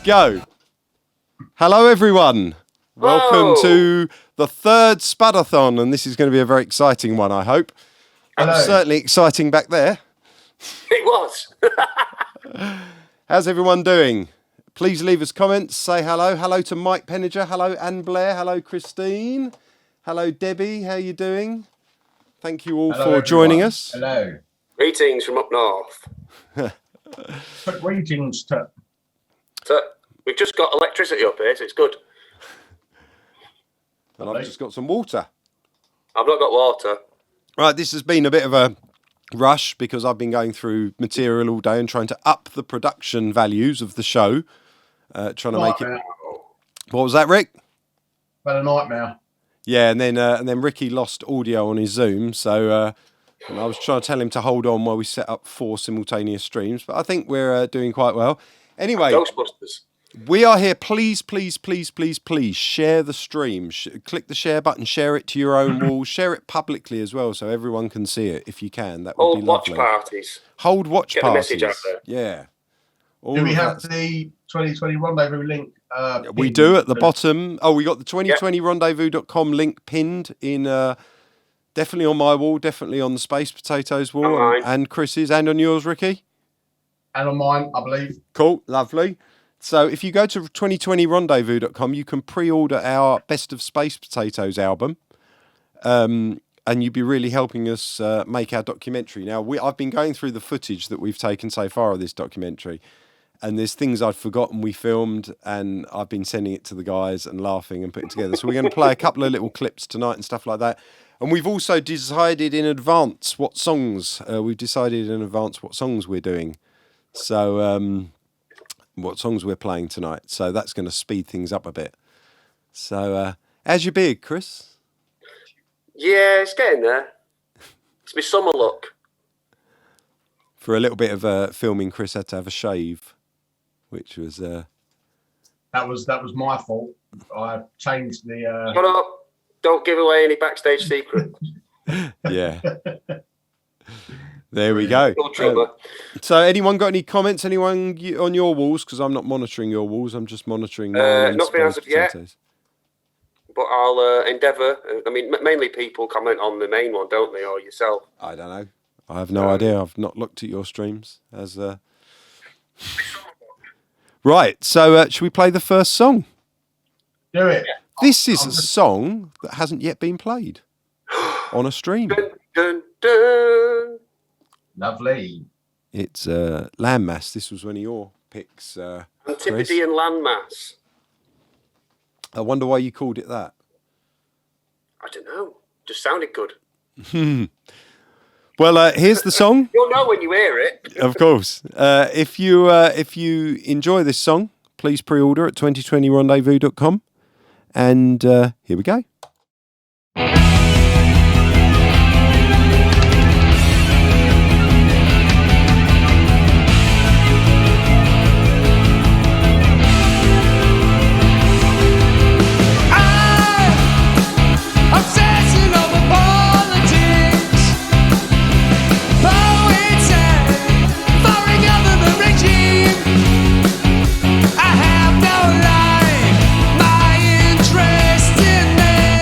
Go. Hello, everyone. Welcome to the third Spudathon, and this is going to be a very exciting one, I hope. It was certainly exciting back there. It was. How's everyone doing? Please leave us comments, say hello. Hello to Mike Penninger. Hello, Anne Blair. Hello, Christine. Hello, Debbie. How are you doing? Thank you all for joining us. Hello. Greetings from up north. Greetings to... We've just got electricity up here, so it's good. And I've just got some water. I've not got water. Right, this has been a bit of a rush because I've been going through material all day and trying to up the production values of the show. Trying to make it... What was that, Rick? About a nightmare. Yeah, and then Ricky lost audio on his Zoom, so and I was trying to tell him to hold on while we set up 4 simultaneous streams, but I think we're doing quite well. Anyway, Ghostbusters. We are here. Please, please, please, please, please share the stream. Click the share button, share it to your own wall, share it publicly as well so everyone can see it if you can. That would be lovely. Hold watch parties. Hold watch parties. Get the message out there. Yeah. Do we have the 2020 Rendezvous link? We do at the bottom. Oh, we got the 2020rendezvous.com link pinned in, definitely on my wall, definitely on the Space Potatoes wall, and Chris's, and on yours, Ricky? And on mine, I believe. Cool, lovely. So if you go to 2020rendezvous.com, you can pre-order our Best of Space Potatoes album, and you'd be really helping us make our documentary. Now, I've been going through the footage that we've taken so far of this documentary, and there's things I'd forgotten we filmed, and I've been sending it to the guys and laughing and putting together. So we're going to play a couple of little clips tonight and stuff like that. And we've also decided in advance what songs we're doing. So what songs we're playing tonight. So that's going to speed things up a bit. So how's your beard, Chris? Yeah, it's getting there. It's my summer look. For a little bit of filming, Chris had to have a shave, which was... That was my fault. I changed the... Shut up. Don't give away any backstage secrets. Yeah. There we go. So anyone got any comments? Anyone on your walls? Because I'm not monitoring your walls. I'm just monitoring mine. Not been answered yet. But I'll endeavour. I mean, mainly people comment on the main one, don't they? Or yourself? I don't know. I have no idea. I've not looked at your streams. Right. So should we play the first song? Do it. This is a song that hasn't yet been played on a stream. Dun, dun, dun. Lovely. It's Landmass. This was one of your picks. Antipodean Landmass. I wonder why you called it that. I don't know. Just sounded good. Well, here's the song. You'll know when you hear it. Of course. If you enjoy this song, please pre-order at 2020rendezvous.com. And here we go. I have no life, my interest in them.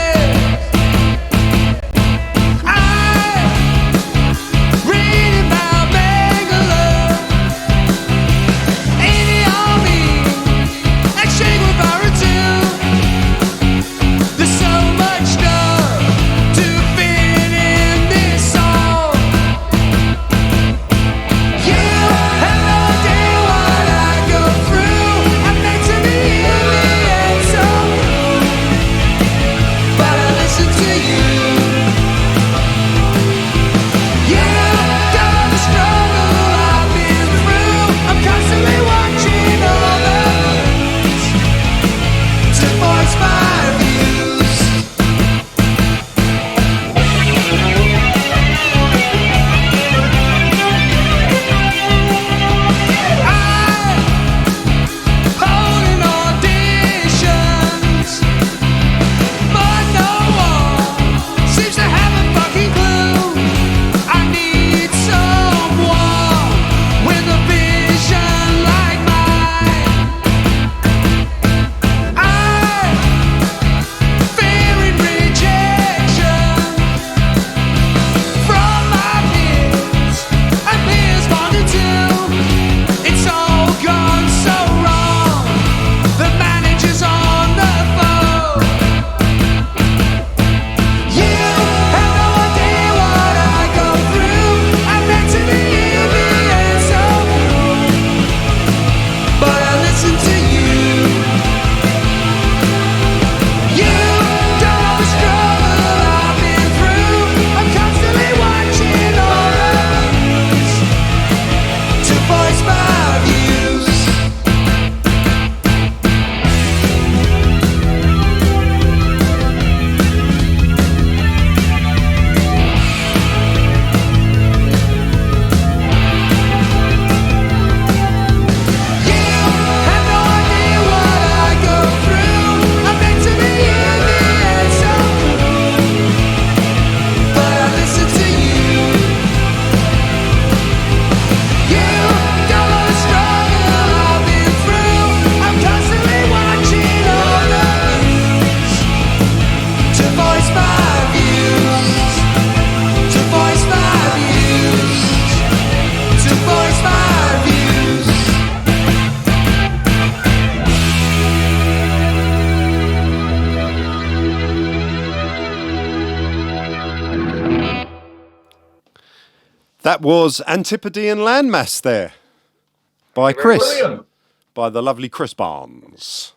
was Antipodean Landmass there by Chris, Brilliant. by the lovely Chris Barnes.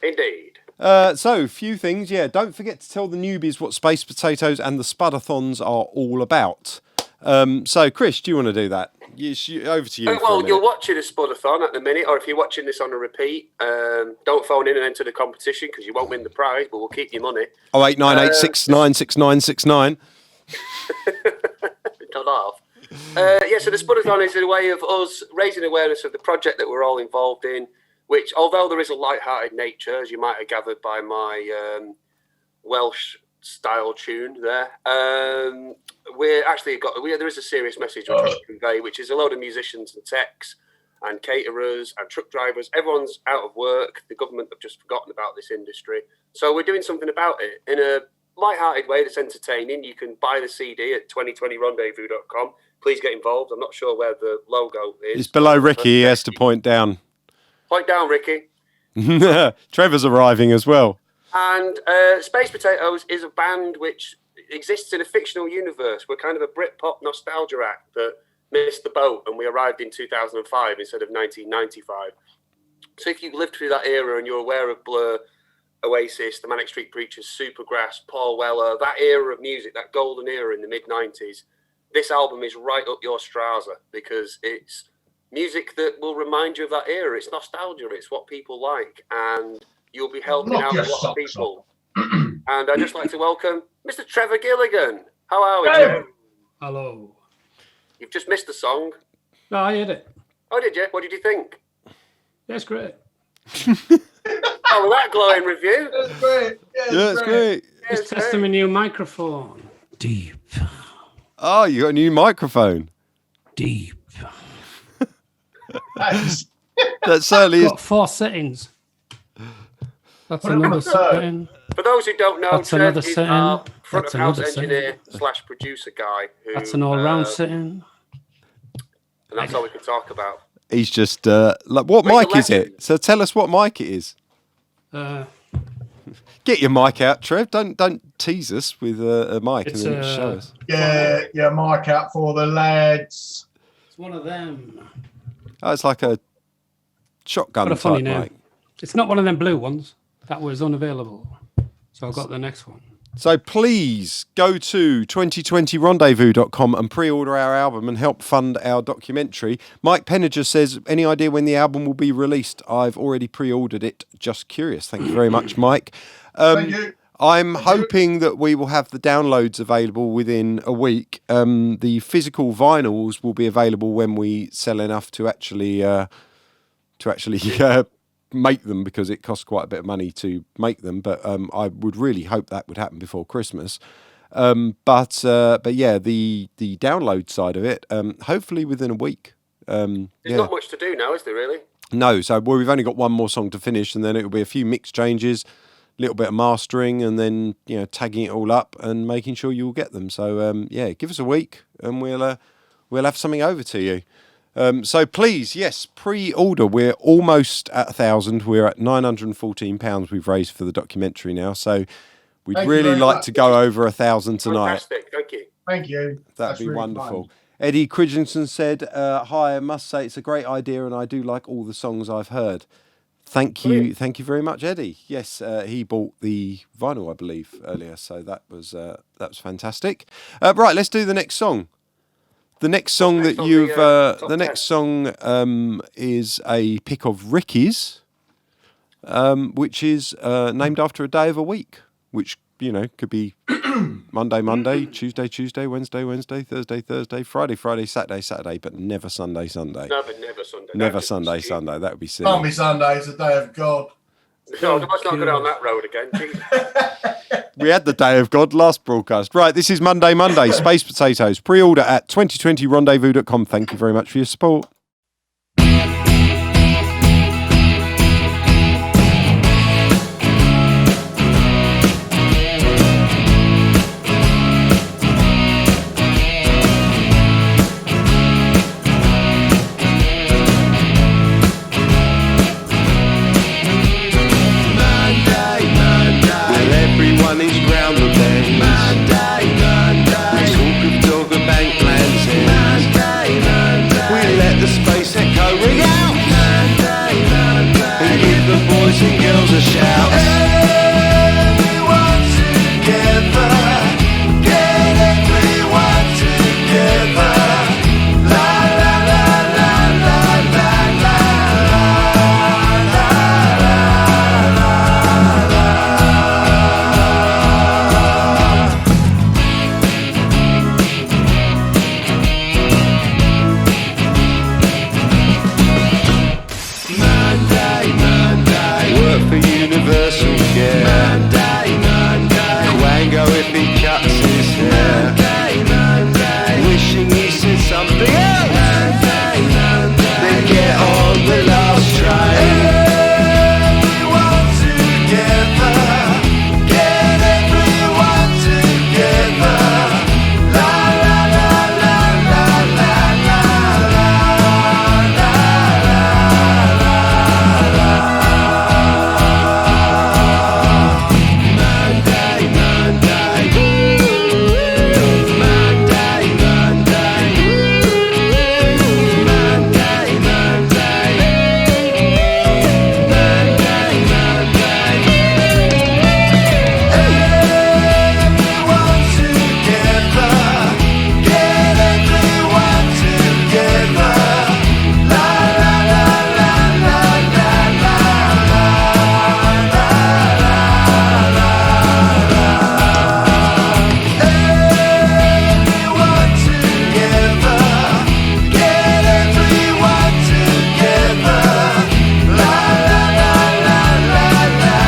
Indeed. So, few things. Yeah, don't forget to tell the newbies what Space Potatoes and the Spudathons are all about. So, Chris, do you want to do that? Over to you. Well, you're watching a Spudathon at the minute, or if you're watching this on a repeat, don't phone in and enter the competition because you won't win the prize, but we'll keep your money. 0898696969. Don't laugh. So the Spudathon is a way of us raising awareness of the project that we're all involved in, which, although there is a light-hearted nature, as you might have gathered by my Welsh-style tune there, we're actually there is a serious message we're trying to convey, which is a load of musicians and techs and caterers and truck drivers. Everyone's out of work. The government have just forgotten about this industry. So we're doing something about it in a light-hearted way that's entertaining. You can buy the CD at 2020rendezvous.com. Please get involved. I'm not sure where the logo is. It's below Ricky. He has to point down. Point down, Ricky. Trevor's arriving as well. And Space Potatoes is a band which exists in a fictional universe. We're kind of a Britpop nostalgia act that missed the boat, and we arrived in 2005 instead of 1995. So if you've lived through that era and you're aware of Blur, Oasis, the Manic Street Preachers, Supergrass, Paul Weller, that era of music, that golden era in the mid-90s, this album is right up your Strasser because it's music that will remind you of that era. It's nostalgia. It's what people like, and you'll be helping out a lot of people. And I'd just like to welcome Mr. Trevor Gilligan. How are we, Trevor? Hello. You've just missed the song. No, I heard it. Oh, did you? What did you think? Yeah, it's great. Oh, that glowing review. That's great. Yeah, it's great. Just testing my new microphone. Deep. Oh, you got a new microphone. Deep. That certainly is. Got 4 settings. That's another setting. For those who don't know, That's Trev another is setting. our front That's of house another engineer / producer guy. Who, That's an all-round setting. And that's all we can talk about. He's just like, what Where's mic the is it? So tell us what mic it is. Get your mic out, Trev. Don't tease us with a mic It's and then show us. Yeah, mic out for the lads. It's one of them. Oh, it's like a shotgun What a funny type name. mic. It's not one of them blue ones. That was unavailable. So I got the next one. So please go to 2020rendezvous.com and pre-order our album and help fund our documentary. Mike Penninger says, any idea when the album will be released? I've already pre-ordered it. Just curious. Thank you very much, Mike. Thank you. I'm hoping that we will have the downloads available within a week. The physical vinyls will be available when we sell enough to actually make them, because it costs quite a bit of money to make them. But I would really hope that would happen before Christmas. But yeah, the download side of it, hopefully within a week. There's not much to do now, is there really? No, so we've only got one more song to finish, and then it'll be a few mix changes, a little bit of mastering, and then tagging it all up and making sure you'll get them. So yeah, give us a week, and we'll have something over to you. So please, yes, pre-order. We're almost at 1,000. We're at £914 we've raised for the documentary now. So we'd Thank you really very like much. to go over 1,000 tonight. Fantastic, thank you. Thank you. That'd That's be really wonderful. kind. Eddie Cridgenson said, hi, I must say it's a great idea and I do like all the songs I've heard. Thank you. Brilliant. Thank you very much, Eddie. Yes, he bought the vinyl, I believe, earlier. So that was fantastic. Right, let's do the next song. The next song next that on you've, the top the next song is a pick of Ricky's, which is named after a day of a week, which, could be Monday, Tuesday, Wednesday, Thursday, Friday, Saturday, but never Sunday. No, but never Sunday. Never Sunday. That would be silly. Can't be Sunday, it's the day of God. No, let's not go down that road again. Jesus. We had the Day of God last broadcast. Right, this is Monday, Space Potatoes. Pre-order at 2020rendezvous.com. Thank you very much for your support. Everyone is grounded then. Monday. We talk of dog and bank plans then. a shout. Everyone together, get everyone together. La la la la la la la la Monday, work for universal care. Monday, Quango if he cuts his hair. Monday, wishing he said something else. Then get on the last train. Everyone together, get everyone together. La la la la la la la la la Monday, Monday, Monday, Monday, Monday, Monday, everyone together, get everyone together. La la la la la la la Everyone together, get everyone together. La la la la la la la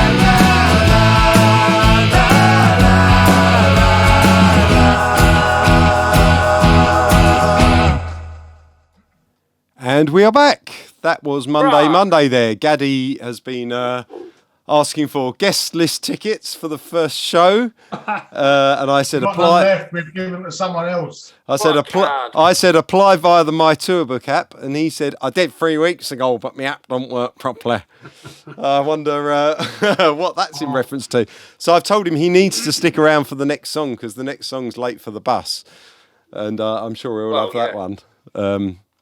And we are back. That was Monday there. Gaddy has been asking for guest list tickets for the first show. And I said Got none apply. left. We've given them to someone else. I said apply via the My Tourbook app, and he said I did 3 weeks ago, but my app don't work properly. I wonder what that's in reference to. So I've told him he needs to stick around for the next song because the next song's late for the bus, and I'm sure he'll love that one.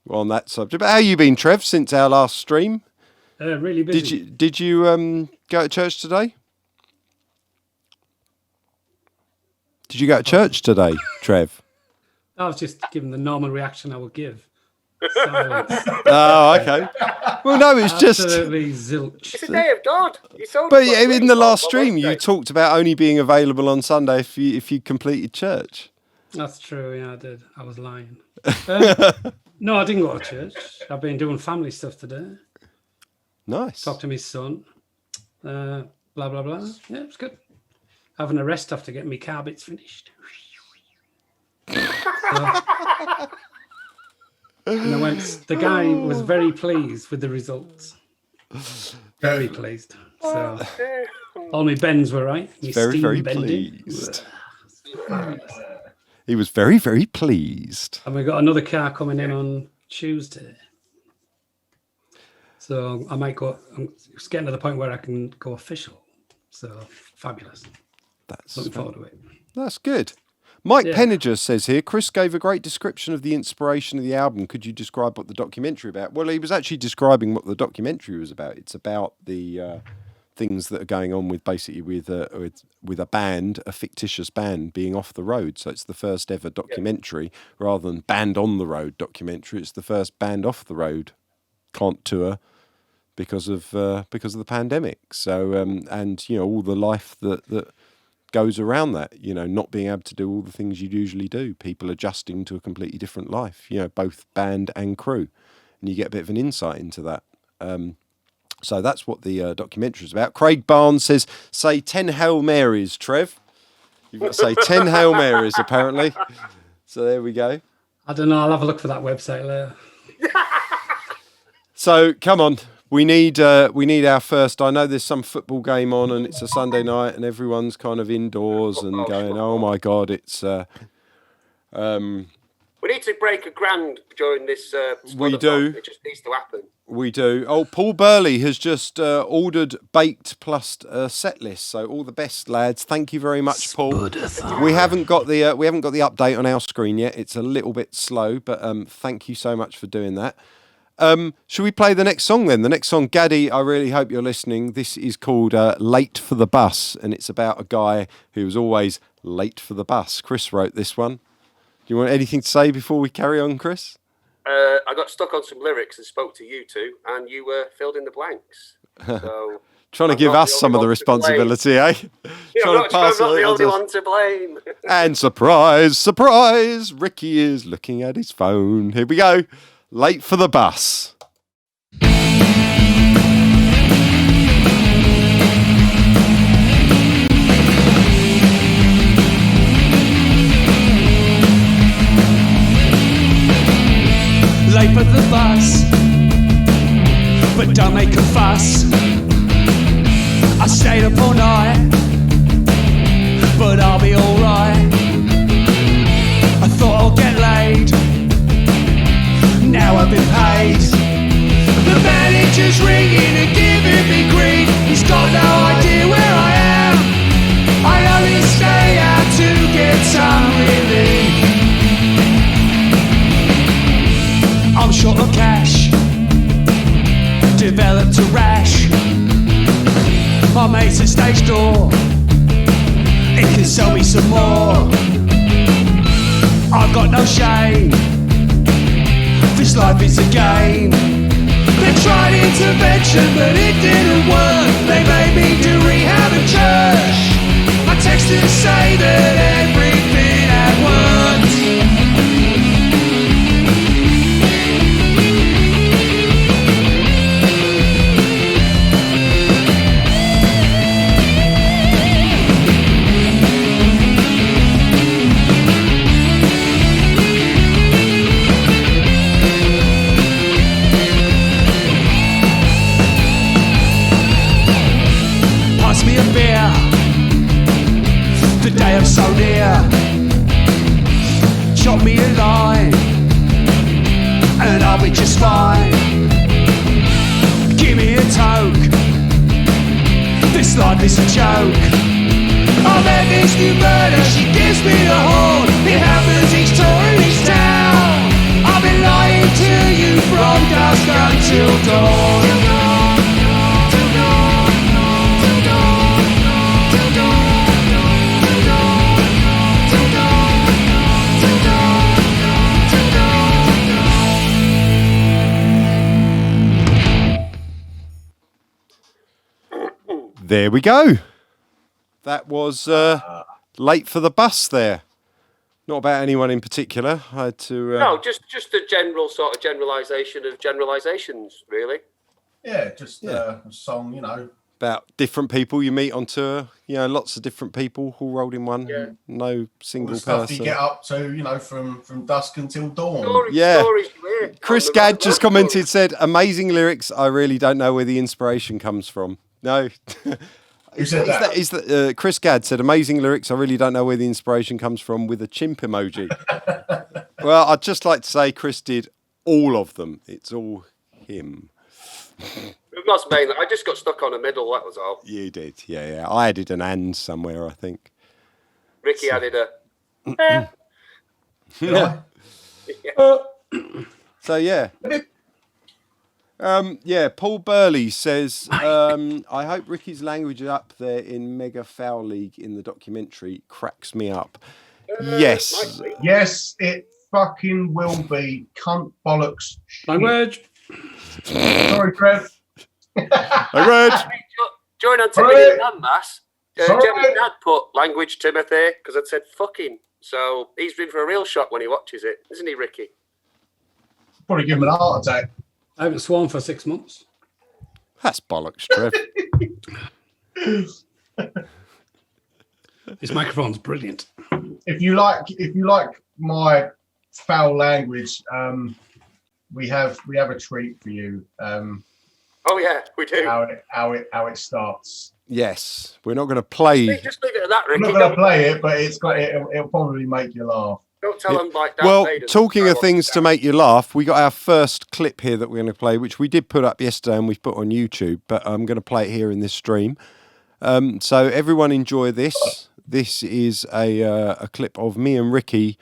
On that subject. But how you been, Trev, since our last stream? Really busy. Did you go to church today? Did you go to church today, Trev? I was just giving the normal reaction I would give. Silence. Oh, okay. Well, no, it's just. Absolutely zilch. It's a day of God. But in the last stream, you talked about only being available on Sunday if you completed church. That's true. Yeah, I did. I was lying. No, I didn't go to church. I've been doing family stuff today. Nice. Talked to my son. Blah blah blah. Yeah, it was good. Having a rest after getting my car bits finished. And I went. The guy was very pleased with the results. Very pleased. So all my bends were right. My Very, steam very bending. pleased. He was very, very pleased. And we got another car coming in on Tuesday. So I might go. It's getting to the point where I can go official. So fabulous. Looking forward to it. That's good. Mike Yeah. Penninger says here, Chris gave a great description of the inspiration of the album. Could you describe what the documentary about? Well, he was actually describing what the documentary was about. It's about the things that are going on with basically with a band, a fictitious band being off the road. So it's the first ever documentary rather than band on the road documentary. It's the first band off the road can't tour because of the pandemic. So and you know all the life that goes around that, you know, not being able to do all the things you'd usually do, people adjusting to a completely different life, you know, both band and crew, and you get a bit of an insight into that. So that's what the documentary is about. Craig Barnes says, say 10 Hail Marys, Trev. You've got to say 10 Hail Marys, apparently. So there we go. I don't know. I'll have a look for that website later. So come on. We need our first. I know there's some football game on, and it's a Sunday night, and everyone's kind of indoors and going, "Oh my God, it's." We need to break a grand during this. We do. It just needs to happen. We do. Oh, Paul Burley has just ordered baked plus set list. So all the best, lads. Thank you very much, Paul. Spudathon. We haven't got the update on our screen yet. It's a little bit slow, but thank you so much for doing that. Should we play the next song then? The next song, Gaddy, I really hope you're listening. This is called Late for the Bus, and it's about a guy who was always late for the bus. Chris wrote this one. Do you want anything to say before we carry on, Chris? I got stuck on some lyrics and spoke to you two, and you filled in the blanks. So Trying to give us some of the responsibility, eh? I'm not the only one to blame. And surprise, surprise, Ricky is looking at his phone. Here we go. Late for the bus. Late for the bus, but don't make a fuss. I stayed up all night, but I'll be alright. I thought I'll get laid, now I've been paid. The manager's ringing and giving me grief. He's got no idea where I am. I only stay out to get some relief. I'm short of cash, developed a rash. My mate's at stage door, he can sell me some more. I've got no shame, this life is a game. They tried intervention but it didn't work. They made me do rehab and church. I texted to say that everything had worked. Pass me a beer, the day I'm so near. Chop me a line, and I'll be just fine. Give me a toke, this life is a joke. I met this new murder, she gives me the horn. It happens each tour in each town. I've been lying to you from dusk until dawn. There we go. That was Late for the Bus there. Not about anyone in particular. I had to... No, just a general sort of generalisation of generalisations, really. Yeah, just a song, you know. About different people you meet on tour. You know, lots of different people all rolled in one. Yeah. No single All the stuff person. you get up to, you know, from dusk until dawn. Stories you hear. Chris Gadd just commented, said, amazing lyrics. I really don't know where the inspiration comes from. No. Who said that? Is that Chris Gadd said, amazing lyrics. I really don't know where the inspiration comes from, with a chimp emoji. Well, I'd just like to say Chris did all of them. It's all him. It must mean that I just got stuck on a middle, that was all. You did, yeah. I added an and somewhere, I think. Ricky added a... Yeah. So, yeah. Paul Burley says, I hope Ricky's language up there in Mega Foul League in the documentary cracks me up. Yes. Yes, it fucking will be. Cunt bollocks. Language. Sorry, Trev. Language. During on Sorry. Timothy and Mass, Sorry. Jeff's dad put language Timothy because I'd said fucking. So he's in for a real shock when he watches it, isn't he, Ricky? Probably give him an heart attack. I haven't sworn for 6 months. That's bollocks, Trev. This microphone's brilliant. If you like my foul language, we have a treat for you. Oh yeah, we do. How it starts. Yes, we're not going to play. Just leave it at that, I'm Ricky. not going to play it, but it'll probably make you laugh. Don't tell them like that. Well, talking of things to make you laugh, we got our first clip here that we're going to play, which we did put up yesterday and we've put on YouTube, but I'm going to play it here in this stream. So everyone enjoy this. This is a clip of me and Ricky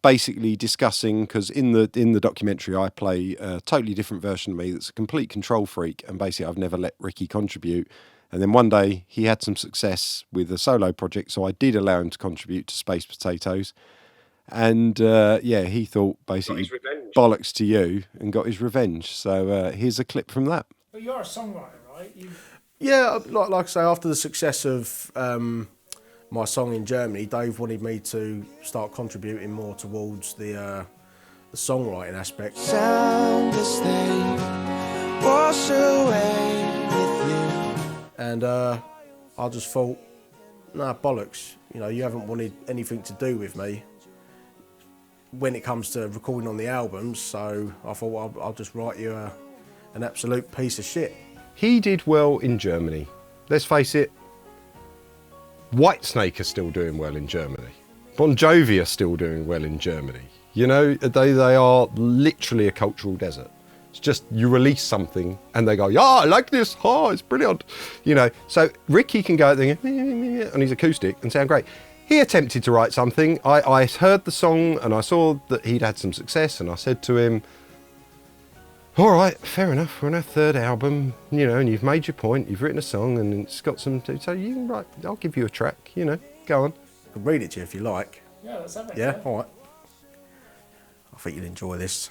basically discussing, because in the documentary I play a totally different version of me that's a complete control freak, and basically I've never let Ricky contribute. And then one day he had some success with a solo project, so I did allow him to contribute to Space Potatoes. And he thought basically bollocks to you and got his revenge. So here's a clip from that. But you're a songwriter, right? Yeah, like I say, after the success of my song in Germany, Dave wanted me to start contributing more towards the songwriting aspect. Sound asleep, wash away with you. And I just thought, nah, bollocks. You know, you haven't wanted anything to do with me when it comes to recording on the albums, so I thought I'll just write you an absolute piece of shit. He did well in Germany. Let's face it, Whitesnake are still doing well in Germany. Bon Jovi are still doing well in Germany. You know, they are literally a cultural desert. It's just you release something and they go, yeah, I like this. Oh, it's brilliant. You know, so Ricky can go out there on his acoustic and sound great. He attempted to write something. I heard the song and I saw that he'd had some success, and I said to him, all right, fair enough, we're on our third album, you know, and you've made your point, you've written a song and it's got some, so you can write, I'll give you a track, you know, go on. I can read it to you if you like. Yeah, let's have it. Yeah, all right. I think you'll enjoy this.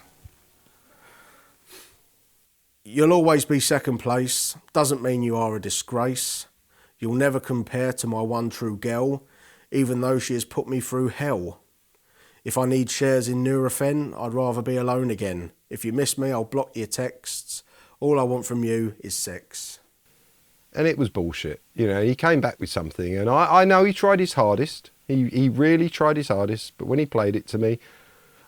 You'll always be second place, doesn't mean you are a disgrace. You'll never compare to my one true girl, even though she has put me through hell. If I need shares in Nurofen, I'd rather be alone again. If you miss me, I'll block your texts. All I want from you is sex. And it was bullshit. You know, he came back with something, and I know he tried his hardest. He really tried his hardest, but when he played it to me,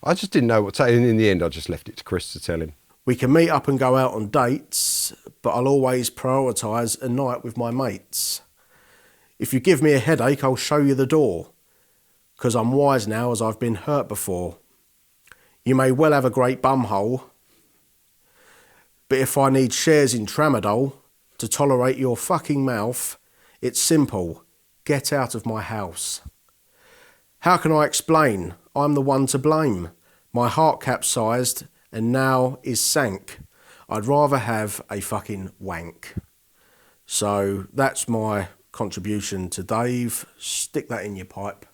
I just didn't know what to say. And in the end, I just left it to Chris to tell him. We can meet up and go out on dates, but I'll always prioritise a night with my mates. If you give me a headache, I'll show you the door, 'cause I'm wise now as I've been hurt before. You may well have a great bumhole, but if I need shares in Tramadol to tolerate your fucking mouth, it's simple. Get out of my house. How can I explain? I'm the one to blame. My heart capsized and now is sank. I'd rather have a fucking wank. So that's my contribution to Dave. Stick that in your pipe.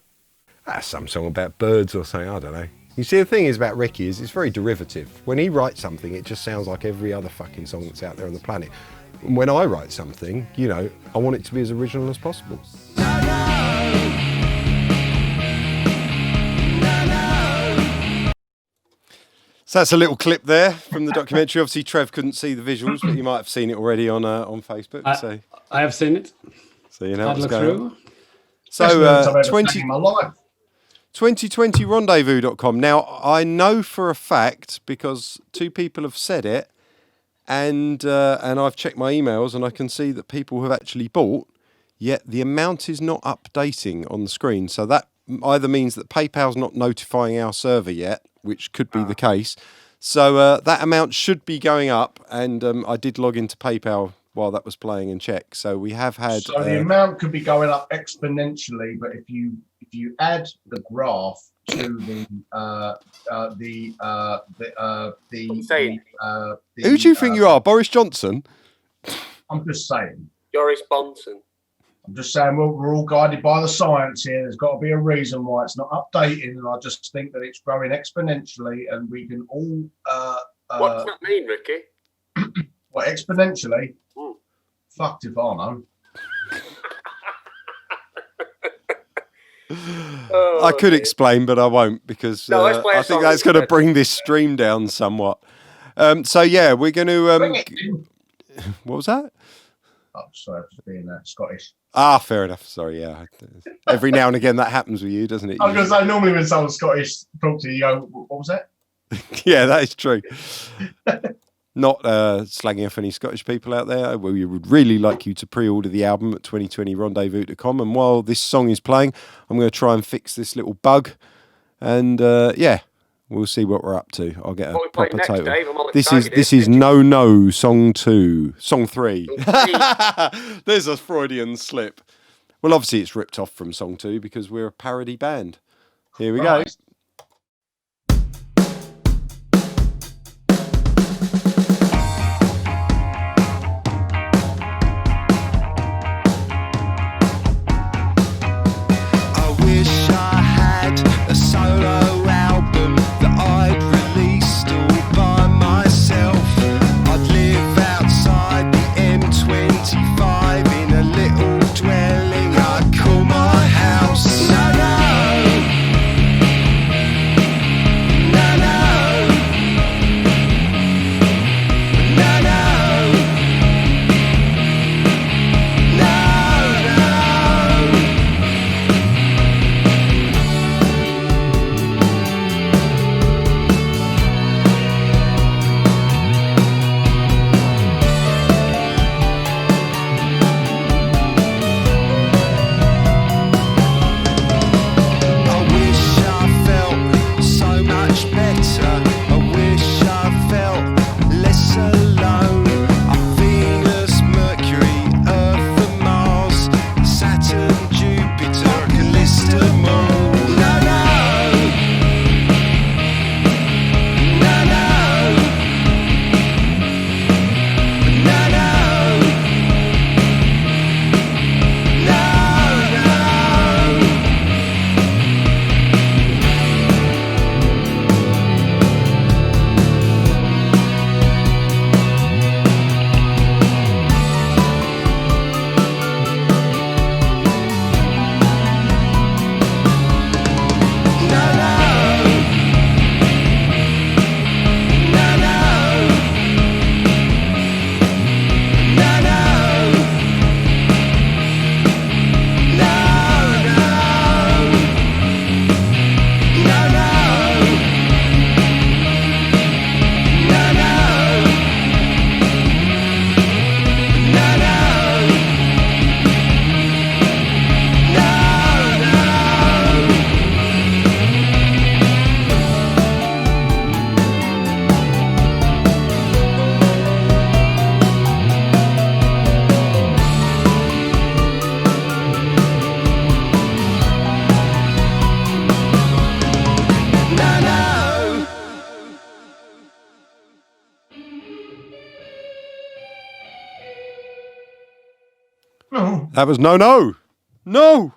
That's some song about birds or something, I don't know. You see, the thing is about Ricky is it's very derivative. When he writes something, it just sounds like every other fucking song that's out there on the planet. When I write something, you know, I want it to be as original as possible. So that's a little clip there from the documentary. Obviously, Trev couldn't see the visuals, but you might have seen it already on Facebook. I have seen it. So you know I'd what's look going through. on. So 2020 Rendezvous.com. Now, I know for a fact, because two people have said it, and I've checked my emails and I can see that people have actually bought, yet the amount is not updating on the screen. So that either means that PayPal's not notifying our server yet, which could be the case. So that amount should be going up, and I did log into PayPal while that was playing and check. So we have had. So the amount could be going up exponentially, but if you add the graph to who do you think you are, Boris Johnson? I'm just saying. Joris Bonson. I'm just saying we're all guided by the science here. There's got to be a reason why it's not updating, and I just think that it's growing exponentially, and we can all. What does that mean, Ricky? What, exponentially? Fucked if I know. I could explain, but I won't, because I think that's going to bring this stream down somewhat. So yeah, we're going to. What was that? Oh, sorry, for being Scottish. Fair enough. Sorry, yeah. Every now and again that happens with you, doesn't it? I was going to say, normally when someone's Scottish talks to you, you go, what was that? Yeah, that is true. Not slagging off any Scottish people out there. We would really like you to pre-order the album at 2020rendezvous.com. And while this song is playing, I'm going to try and fix this little bug. And yeah, we'll see what we're up to. I'll get a proper next, total. Dave? This is No song 2, song 3. There's a Freudian slip. Well, obviously it's ripped off from song 2 because we're a parody band. Here we go. No. That was no. No.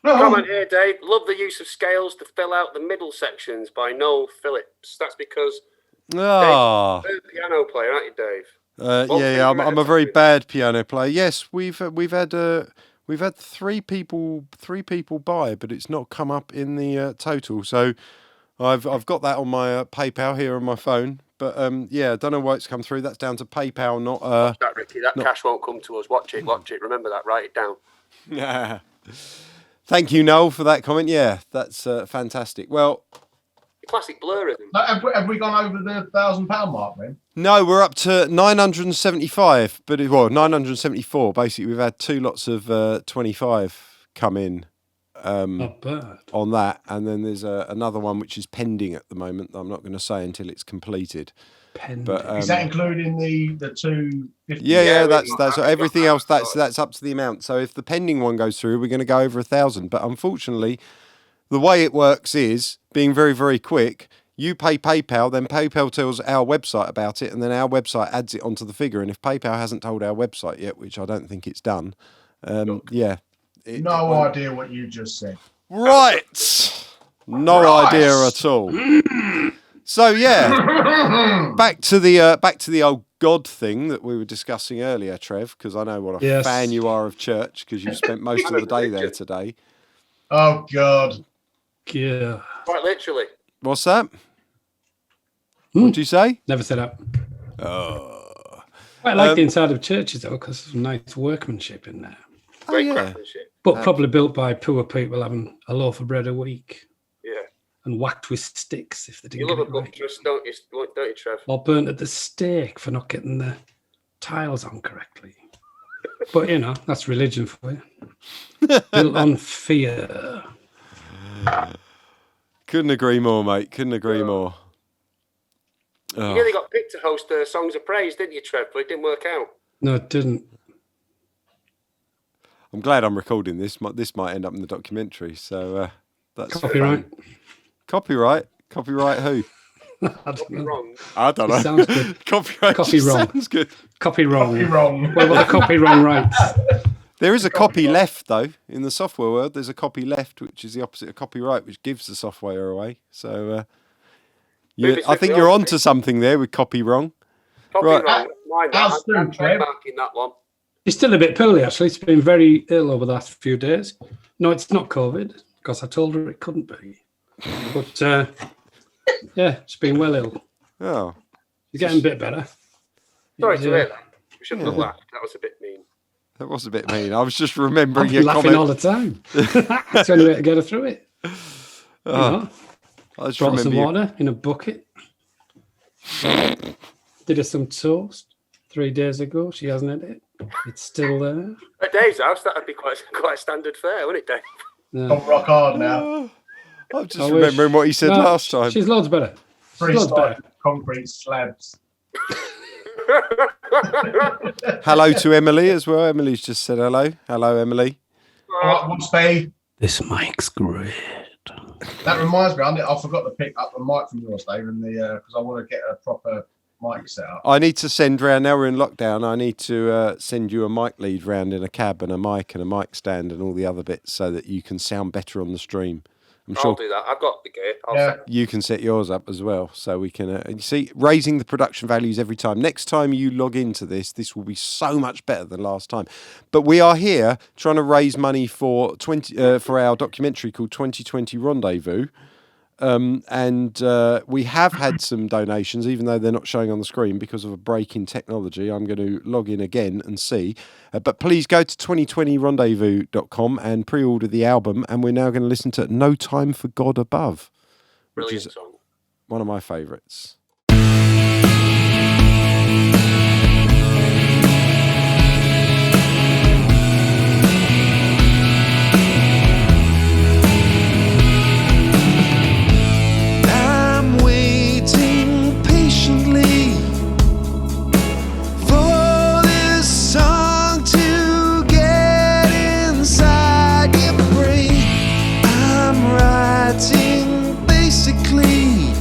Comment here, Dave. Love the use of scales to fill out the middle sections by Noel Phillips. That's because Ah. Dave's a piano player, aren't you, Dave? Yeah. I'm a very bad piano player. Yes, we've had three people buy, but it's not come up in the total. So I've got that on my PayPal here on my phone. But yeah, I don't know why it's come through. That's down to PayPal, not. Watch that, Ricky. That cash won't come to us. Watch it. Remember that. Write it down. Yeah. Thank you, Noel, for that comment. Yeah, that's fantastic. Well, Classic Blurrism. Have we gone over the £1,000 mark then? no, we're up to 975, but 974. Basically, we've had two lots of 25 come in Not bad. on that, and then there's another one which is pending at the moment. That I'm not going to say until it's completed. But Is that including the 250? yeah, that's we've got everything that else. That's sorted. up to the amount. So if the pending one goes through, we're going to go over 1,000. But unfortunately, the way it works is being very, very quick. You pay PayPal, then PayPal tells our website about it, and then our website adds it onto the figure. And if PayPal hasn't told our website yet, which I don't think it's done, yeah. No idea what you just said. Right. No idea at all. So yeah, back to the old God thing that we were discussing earlier, Trev, because I know what a Yes. fan you are of church, because you've spent most of the day there today. Oh, God. Yeah. Quite literally. What's that? What'd you say? Never set up. Oh, I like the inside of churches though, because there's nice workmanship in there. Great yeah. craftsmanship. But probably built by poor people having a loaf of bread a week Yeah. and whacked with sticks if they You didn't love get a it book, right. just don't you, Trev? Or burnt at the stake for not getting the tiles on correctly. But you know, that's religion for you. Built on fear. Couldn't agree more, mate. Couldn't agree more. You Oh. nearly got picked to host Songs of Praise, didn't you, Trev? But it didn't work out. No, it didn't. I'm glad I'm recording this. This might end up in the documentary, so that's Copyright. Copyright? Copyright who? I don't know. Wrong. I don't know. It sounds good. Copyright Copy just wrong. sounds good. Copy wrong. You're wrong. Well, the copy wrong rights. There is a copy left, though, in the software world. There's a copy left, which is the opposite of copyright, which gives the software away. So I think you're onto something there with copy wrong. Copy Right. wrong. Mine, that. How's I'm Stu, Trev? trademarking that one. He's still a bit poorly, actually. He's been very ill over the last few days. No, it's not COVID, because I told her it couldn't be. But, yeah, she's been well ill. Oh, He's getting a bit better. Sorry He's, to hear that. We shouldn't have Yeah. laughed. That was a bit mean. that was a bit mean. I was just remembering I'm your laughing comment. all the time. It's the only way to get her through it. You know? I just Brought her remember some you- water in a bucket. Did her some toast 3 days ago. She hasn't had it. It's still there. At Dave's house, that would be quite standard fare, wouldn't it, Dave? No. Don't rock hard now. I'm just I remembering wish. what he said No, last time. She's loads better. She's loads Freestyle better. concrete slabs. Hello to Emily as well. Emily's just said hello. Hello, Emily. All right, what's Steve? This mic's great. That reminds me, I forgot to pick up the mic from yours, Dave, and because I want to get a proper mic set up. I need to send round, now we're in lockdown, I need to send you a mic lead round in a cab and a mic stand and all the other bits so that you can sound better on the stream. I'm I'll sure do that. I've got the gear. Yeah. you can set yours up as well, so we can you see, raising the production values every time. Next time you log into this will be so much better than last time. But we are here trying to raise money for for our documentary called 2020 Rendezvous. And we have had some donations, even though they're not showing on the screen because of a break in technology. I'm going to log in again and see. But please go to 2020rendezvous.com and pre-order the album. And we're now going to listen to No Time for God Above, which Brilliant is song. one of my favourites. I'm waiting patiently for this song to get inside your brain. I'm writing basically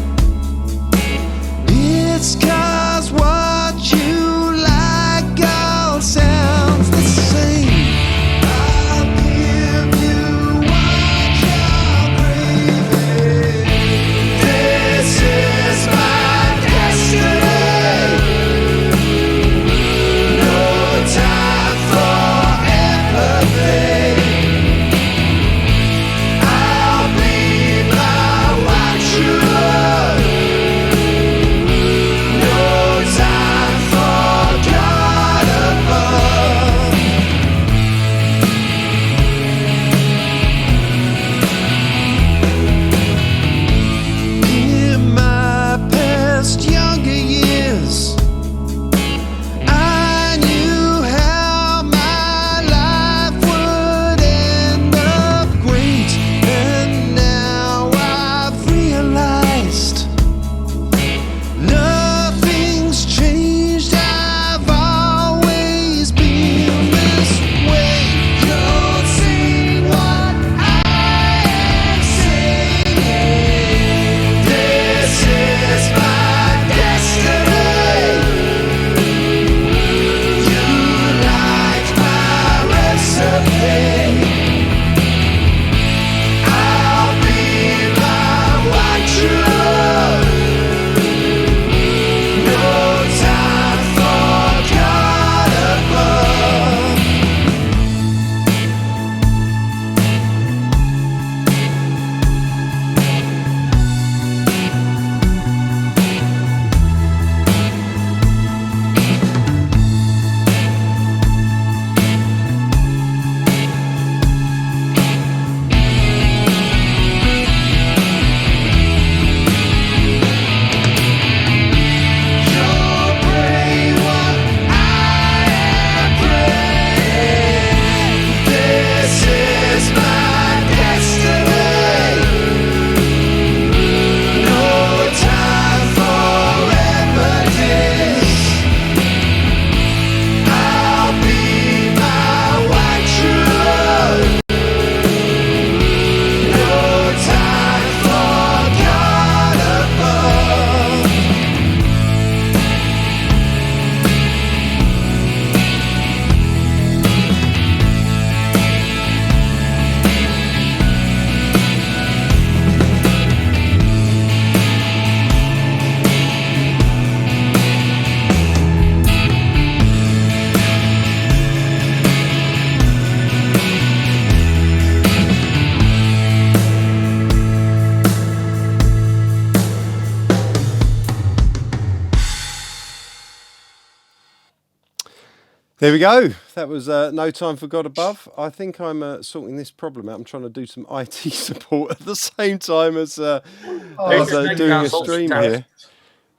There we go. That was No Time for God Above. I think I'm sorting this problem out. I'm trying to do some IT support at the same time as doing a stream here.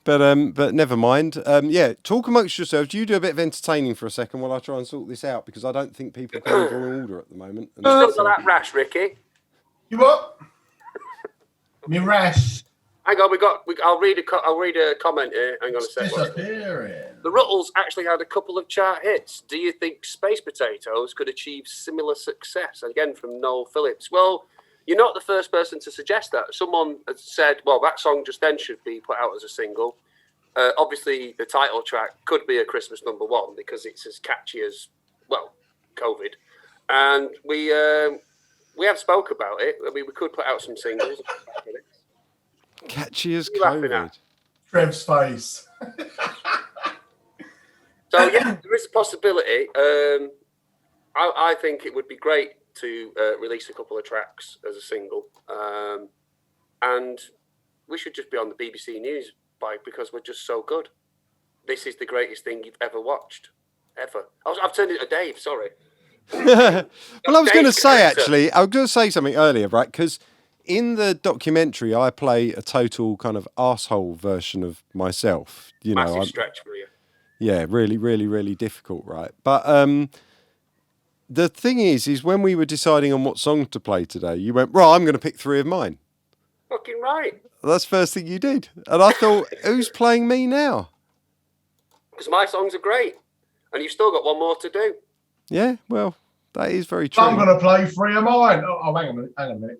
But never mind. Yeah, talk amongst yourselves. You do a bit of entertaining for a second while I try and sort this out, because I don't think people can live on order at the moment. You still got that rash, Ricky? You what? Me rash. Hang on, I'll read a comment here. Hang on a second. Disappearing. The Ruttles actually had a couple of chart hits. Do you think Space Potatoes could achieve similar success? Again, from Noel Phillips. Well, you're not the first person to suggest that. Someone had said, well, that song just then should be put out as a single. Obviously, the title track could be a Christmas number one because it's as catchy as, well, COVID. And we have spoke about it. I mean, we could put out some singles. Catchy as COVID. Trev's face. So, yeah, there is a possibility. I think it would be great to release a couple of tracks as a single. And we should just be on the BBC News because we're just so good. This is the greatest thing you've ever watched. Ever. I've turned it to Dave, sorry. Well, I was going to say something earlier, right? Because in the documentary, I play a total kind of arsehole version of myself. You know, massive stretch for you. Yeah, really, really, really difficult, right? But the thing is when we were deciding on what song to play today, you went, right, I'm going to pick 3 of mine. Fucking right. That's the first thing you did. And I thought, who's playing me now? Because my songs are great. And you've still got one more to do. Yeah, well, that is very true. I'm going to play 3 of mine. Oh, hang on a minute. I'm going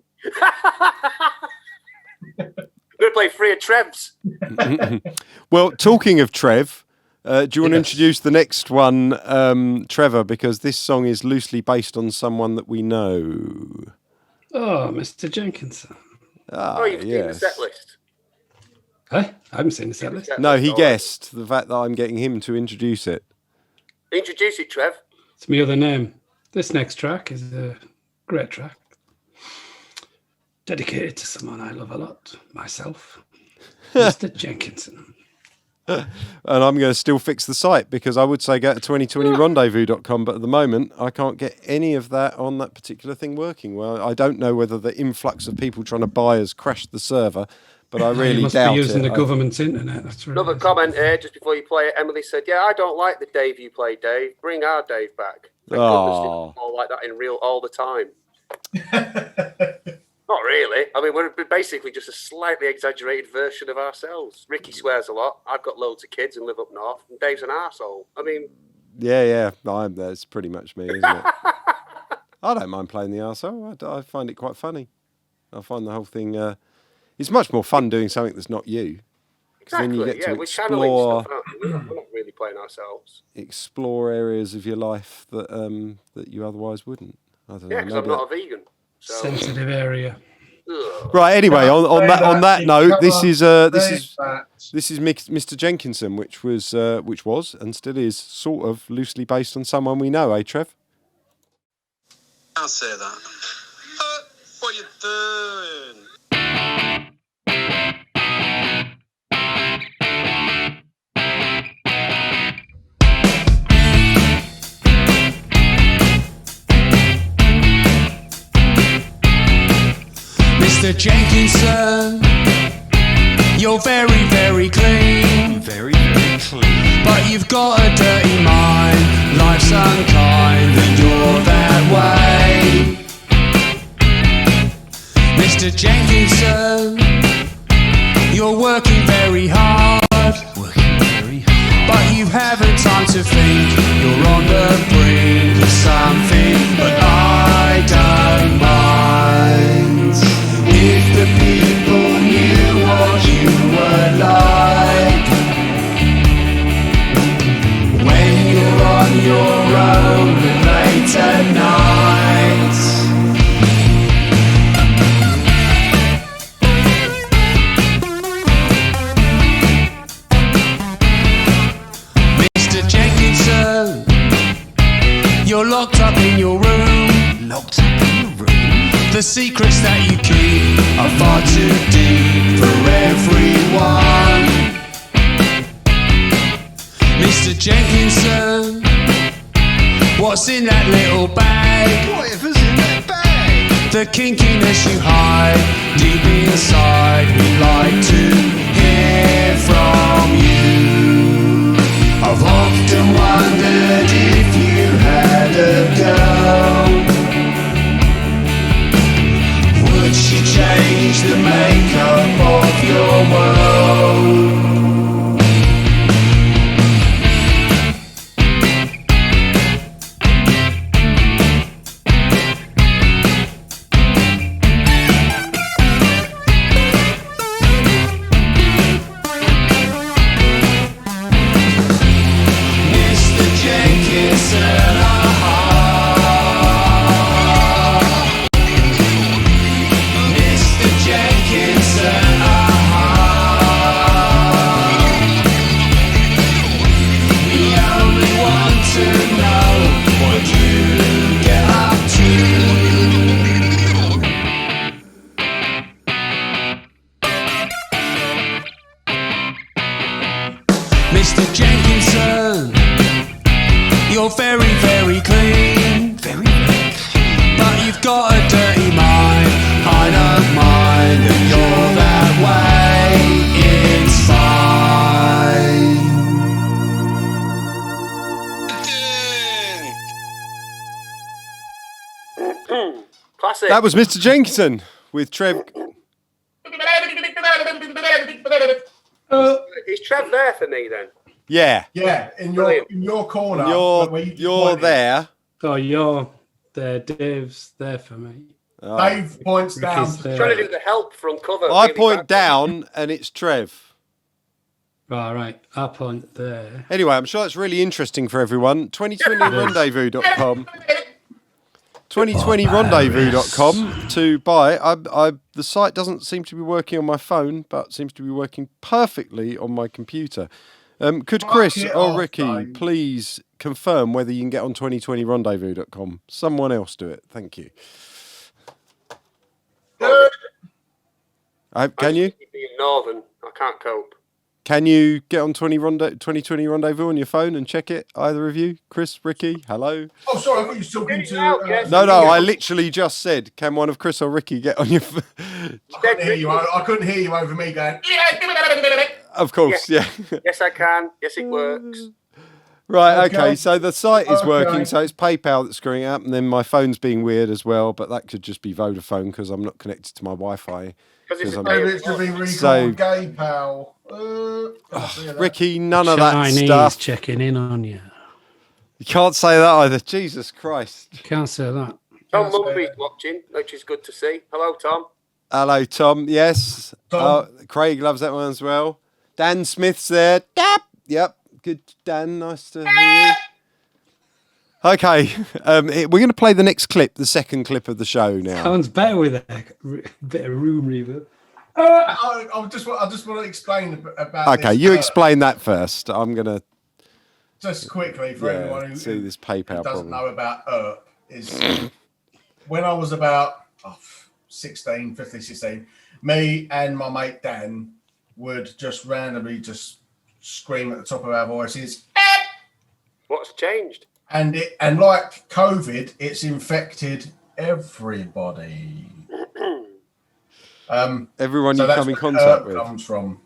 to play 3 of Trev's. Well, talking of Trev, do you want to introduce the next one, Trevor? Because this song is loosely based on someone that we know. Oh, Mr. Jenkinson. You've seen the set list. Hey, I haven't seen the set list. No, he guessed the fact that I'm getting him to introduce it. Introduce it, Trev. It's my other name. This next track is a great track. Dedicated to someone I love a lot, myself, Mr. Jenkinson. And I'm going to still fix the site because I would say go to 2020rendezvous.com, but at the moment I can't get any of that on that particular thing working. Well, I don't know whether the influx of people trying to buy has crashed the server, but I really must doubt be using it. the government's internet. That's right. Another comment here just before you play it. Emily said, "Yeah, I don't like the Dave you play, Dave. Bring our Dave back." Thank goodness it's all like that in real all the time. Not really. I mean, we're basically just a slightly exaggerated version of ourselves. Ricky swears a lot. I've got loads of kids and live up north. And Dave's an arsehole. I mean... Yeah. That's pretty much me, isn't it? I don't mind playing the arsehole. I find it quite funny. I find the whole thing... it's much more fun doing something that's not you. Exactly, then you get to we're channeling stuff out. We're not really playing ourselves. Explore areas of your life that that you otherwise wouldn't. I don't know. Yeah, because I'm not a vegan. So. Sensitive area. Ugh. Right. Anyway, on that note, this is Mr. Jenkinson, which was and still is sort of loosely based on someone we know, Trev? I'll say that. What you doing? Mr. Jenkinson, you're very, very clean. Very, very clean. But you've got a dirty mind. Life's unkind that you're that way. Mr. Jenkinson, you're working very hard. But you haven't time to think. You're on the brink of something. But I don't mind. If the people knew what you were like when you're on your own late at night. Mr. Jenkinson, you're locked up in your room. Locked up in your room. The secrets that you keep are far too deep for everyone. Mr. Jenkinson, What's in that little bag? Whatever's in that bag. The kinkiness you hide deep inside. We'd like to hear from you. I've often wondered if you had a girl, would she change the makeup of your world? Mr. Jenkinson, you're very, very clean. Very, very clean. But you've got a dirty mind. I don't mind that you're that way. It's fine. Classic. That was Mr. Jenkinson with Trev. Is Trev there for me then? Yeah, Yeah, in your corner. where you you're pointed. there. Oh, you're there. Dave's there for me. Dave points down. Ricky's there. Trying to do the help from cover. I really point bad. down and it's Trev. Right. I point there. Anyway, I'm sure that's really interesting for everyone. 2020rendezvous.com. 2020rendezvous.com to buy. The site doesn't seem to be working on my phone, but seems to be working perfectly on my computer. Could Chris it or off, Ricky Dave. please confirm whether you can get on 2020rendezvous.com? Someone else do it. Thank you. Can you? Being northern, I can't cope. Can you get on 2020 Rendezvous on your phone and check it? Either of you? Chris, Ricky, hello? Oh, sorry, I thought you were talking to. No, I literally just said, can one of Chris or Ricky get on your phone? I couldn't hear you over me going. Of course, yeah. Yes, I can. Yes, it works. Right, okay, Okay. so the site is Okay. working, so it's PayPal that's screwing it up, and then my phone's being weird as well, but that could just be Vodafone because I'm not connected to my Wi-Fi. Because it's a I'm- day Maybe of it should be recalled So- gay pal. Can't see that. Ricky, none of that Chinese stuff. checking in on you. You can't say that either. Jesus Christ. Can't say that. Tom Mumby's watching, which is good to see. Hello, Tom. Hello, Tom. Yes. Tom. Craig loves that one as well. Dan Smith's there. Yep. Good, Dan. Nice to hear you. Okay. We're going to play the next clip, the second clip of the show now. Sounds better with a bit of room reverb. I just want to explain about. Okay, this, you explain that first. I'm going to just quickly for anyone who see this PayPal doesn't problem. know about ERP is when I was about 15, 16, me and my mate Dan would just randomly just scream at the top of our voices. What's changed? And like COVID, it's infected everybody. Everyone So you that's come in where contact ERP with. comes from.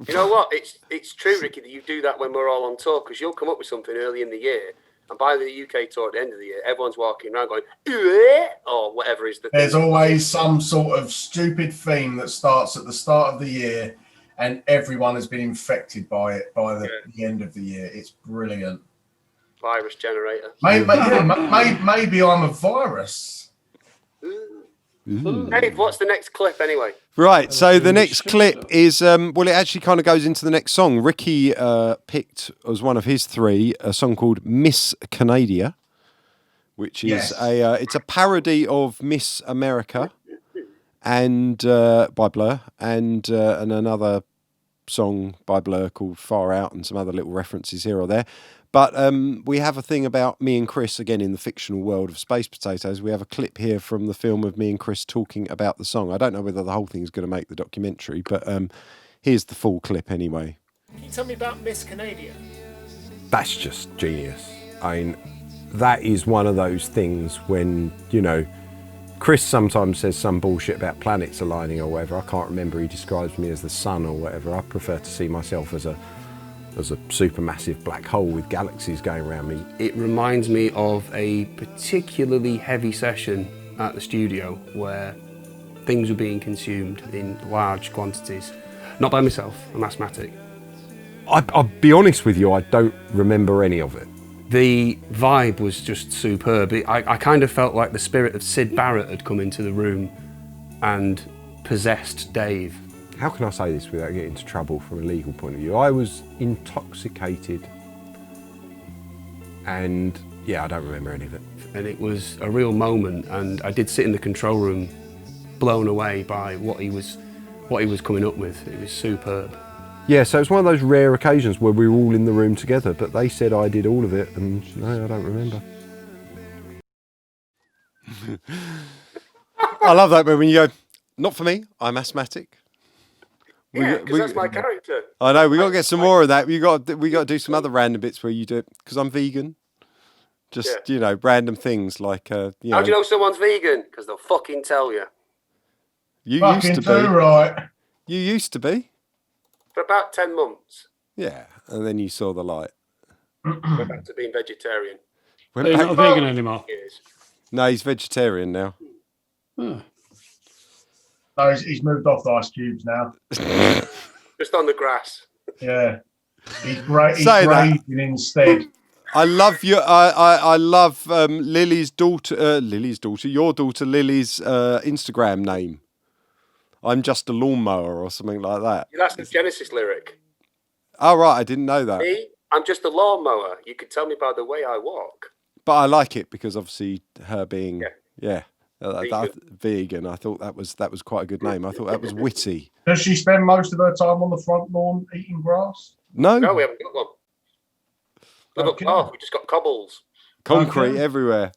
You know what? It's true, Ricky, that you do that when we're all on tour because you'll come up with something early in the year, and by the UK tour at the end of the year, everyone's walking around going, "Eh," or whatever is the thing. There's always some sort of stupid theme that starts at the start of the year, and everyone has been infected by it by the end of the year. It's brilliant. Virus generator. Maybe I'm a virus. Dave, what's the next clip anyway? Right, so the next clip is, it actually kind of goes into the next song. Ricky picked as one of his three a song called Miss Canada, which is it's a parody of Miss America and by Blur and another song by Blur called Far Out and some other little references here or there. But we have a thing about me and Chris, again, in the fictional world of Space Potatoes. We have a clip here from the film of me and Chris talking about the song. I don't know whether the whole thing is going to make the documentary, but here's the full clip anyway. Can you tell me about Miss Canada? That's just genius. I mean, that is one of those things when, you know, Chris sometimes says some bullshit about planets aligning or whatever. I can't remember. He describes me as the sun or whatever. I prefer to see myself as a supermassive black hole with galaxies going around me. It reminds me of a particularly heavy session at the studio where things were being consumed in large quantities. Not by myself, I'm asthmatic. I'll be honest with you, I don't remember any of it. The vibe was just superb. I kind of felt like the spirit of Sid Barrett had come into the room and possessed Dave. How can I say this without getting into trouble from a legal point of view? I was intoxicated and yeah, I don't remember any of it. And it was a real moment, and I did sit in the control room blown away by what he was coming up with. It was superb. Yeah, so it's one of those rare occasions where we were all in the room together, but they said I did all of it, and no, I don't remember. I love that when you go, not for me, I'm asthmatic. Yeah, because that's my character. I know, we got to get some more of that. We got to do some other random bits where you do it, because I'm vegan. Just, you know, random things like, you know. How do you know someone's vegan? Because they'll fucking tell you. You Fucking used to be. right. You used to be. For about 10 months. Yeah, and then you saw the light. We're back to being vegetarian. Went He's back- not vegan anymore. Years. No, he's vegetarian now. Oh. No, he's moved off the ice cubes now. Just on the grass. Yeah. He's great. He's Say that. grazing instead. I love you. I love Lily's daughter. Your daughter Lily's Instagram name. I'm just a lawnmower or something like that. Yeah, that's the Genesis lyric. Oh right, I didn't know that. Me, I'm just a lawnmower. You could tell me by the way I walk. But I like it because obviously her being Vegan. vegan. I thought that was quite a good name. I thought that was witty. Does she spend most of her time on the front lawn eating grass? No, No, we haven't got one. Look Okay. up, we just got cobbles. concrete Okay. everywhere.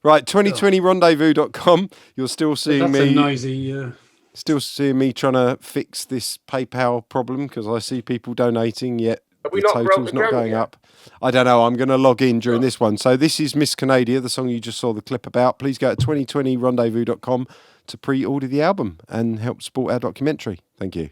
Right, 2020rendezvous.com. You're still seeing That's a me. noisy. Still seeing me trying to fix this PayPal problem because I see people donating, yet Have the we not broke total's the not ground going yet? up. I don't know. I'm going to log in during this one. So this is Miss Canadia, the song you just saw the clip about. Please go to 2020rendezvous.com to pre-order the album and help support our documentary. Thank you.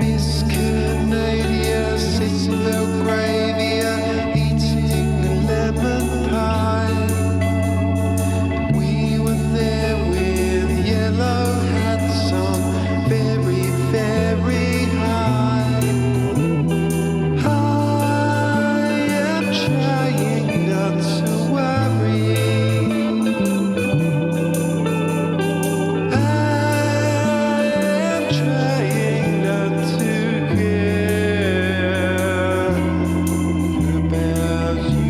Miss Canada sits in Belgravia eating a lemon pie. We were there with yellow hats on, very, very high. I am trying not to worry. I'm trying not to care about you.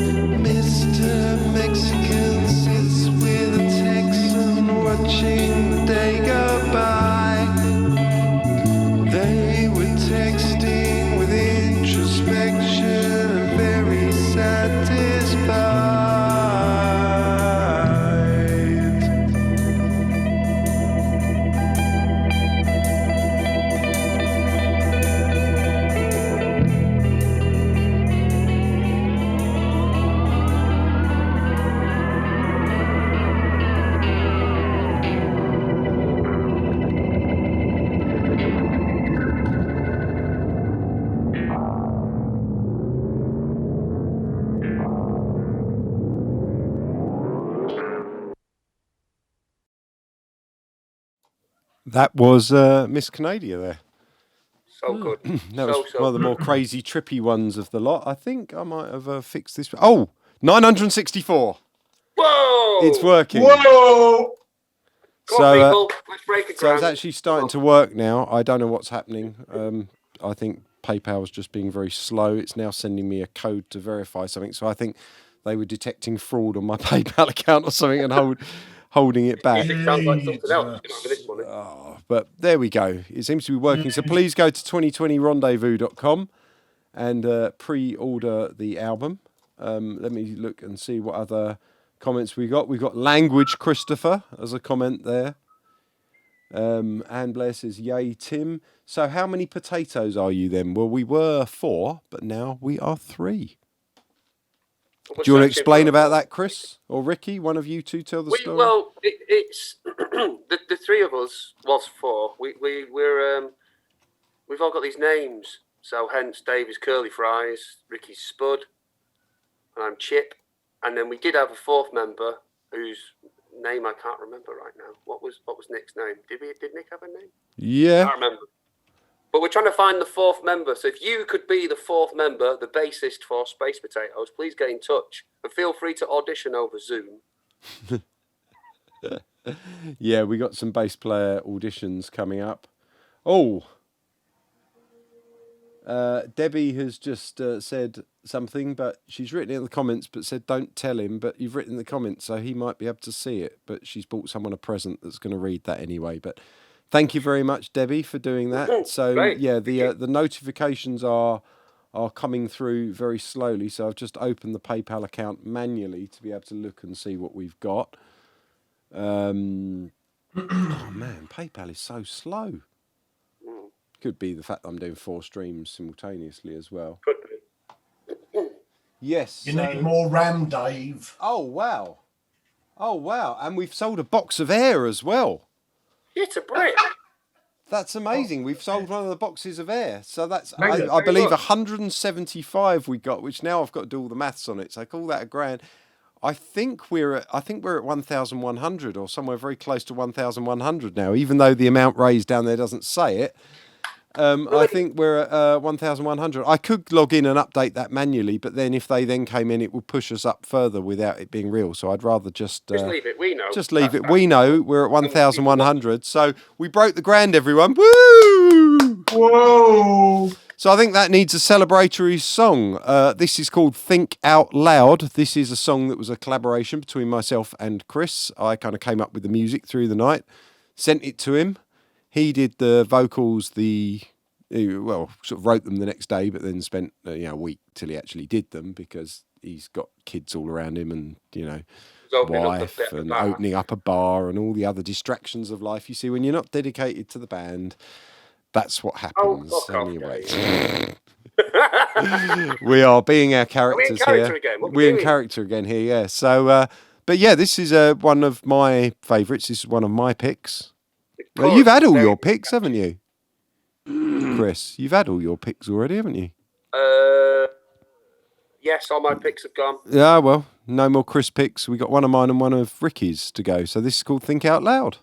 Mr. Mexican sits with a Texan watching the day go by. They were texting with introspection and very satisfied. That was Miss Canadia there. So good. That was so one of the more crazy, trippy ones of the lot. I think I might have fixed this. Oh, 964. Whoa! It's working. Whoa! Come on, people. Let's break it So it's ground. actually starting to work now. I don't know what's happening. I think PayPal's just being very slow. It's now sending me a code to verify something. So I think they were detecting fraud on my PayPal account or something and holding it back. Music sounds like something else. You know, for this one. But there we go. It seems to be working. So please go to 2020rendezvous.com and pre-order the album. Let me look and see what other comments we got. We've got Language Christopher as a comment there. Anne Blair says, yay, Tim. So how many potatoes are you then? Well, we were 4, but now we are 3. Do you want to explain about that, Chris or Ricky? One of you two tell the story. Well, it's the 3 of us was 4. We've all got these names. So hence Dave is Curly Fries, Ricky's Spud, and I'm Chip. And then we did have a 4th member whose name I can't remember right now. What was Nick's name? Did Nick have a name? Yeah. I can't remember. But we're trying to find the 4th member. So if you could be the 4th member, the bassist for Space Potatoes, please get in touch and feel free to audition over Zoom. Yeah, we got some bass player auditions coming up. Oh, Debbie has just said something, but she's written it in the comments, but said don't tell him, but you've written in the comments, so he might be able to see it, but she's bought someone a present that's going to read that anyway. But thank you very much, Debbie, for doing that. So Great. yeah, the notifications are coming through very slowly, so I've just opened the PayPal account manually to be able to look and see what we've got. Oh man, PayPal is so slow. Could be the fact that I'm doing 4 streams simultaneously as well. Could be. Yes. You need more RAM, Dave. Oh wow. And we've sold a box of air as well. It's a brick. That's amazing. We've sold one of the boxes of air. So that's, Amazing. I believe, Very good. 175 we got, which now I've got to do all the maths on it. So I call that £1,000. I think we're at 1,100 or somewhere very close to 1,100 now, even though the amount raised down there doesn't say it. I think we're at 1,100. I could log in and update that manually, but then if they then came in, it would push us up further without it being real. So I'd rather just leave it. We know. Just leave it. We know we're at 1,100. So we broke the grand, everyone. Woo! Whoa! So I think that needs a celebratory song. This is called Think Out Loud. This is a song that was a collaboration between myself and Chris. I kind of came up with the music through the night, sent it to him. He did the vocals, sort of wrote them the next day, but then spent a week till he actually did them because he's got kids all around him and, wife and opening up a bar and all the other distractions of life. You see, when you're not dedicated to the band, that's what happens anyway. We are being our characters here. We're in character again here, yeah. So, but yeah, this is one of my favourites. This is one of my picks. Well, you've had all your picks, haven't you, Chris? You've had all your picks already, haven't you? Yes, all my picks have gone. Yeah, well, no more Chris picks. We got one of mine and one of Ricky's to go. So this is called Think Out Loud.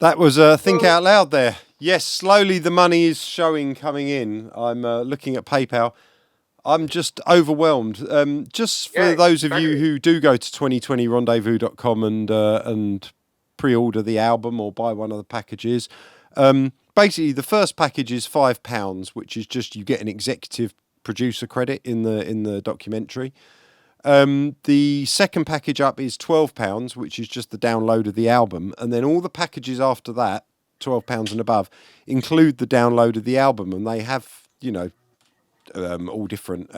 That was Think Out Loud there. Yes, slowly the money is coming in. I'm looking at PayPal. I'm just overwhelmed. Just for those of you who do go to 2020rendezvous.com and pre-order the album or buy one of the packages, basically the first package is £5, which is just you get an executive producer credit in the documentary. The second package up is £12, which is just the download of the album, and then all the packages after that, £12 and above, include the download of the album, and they have, all different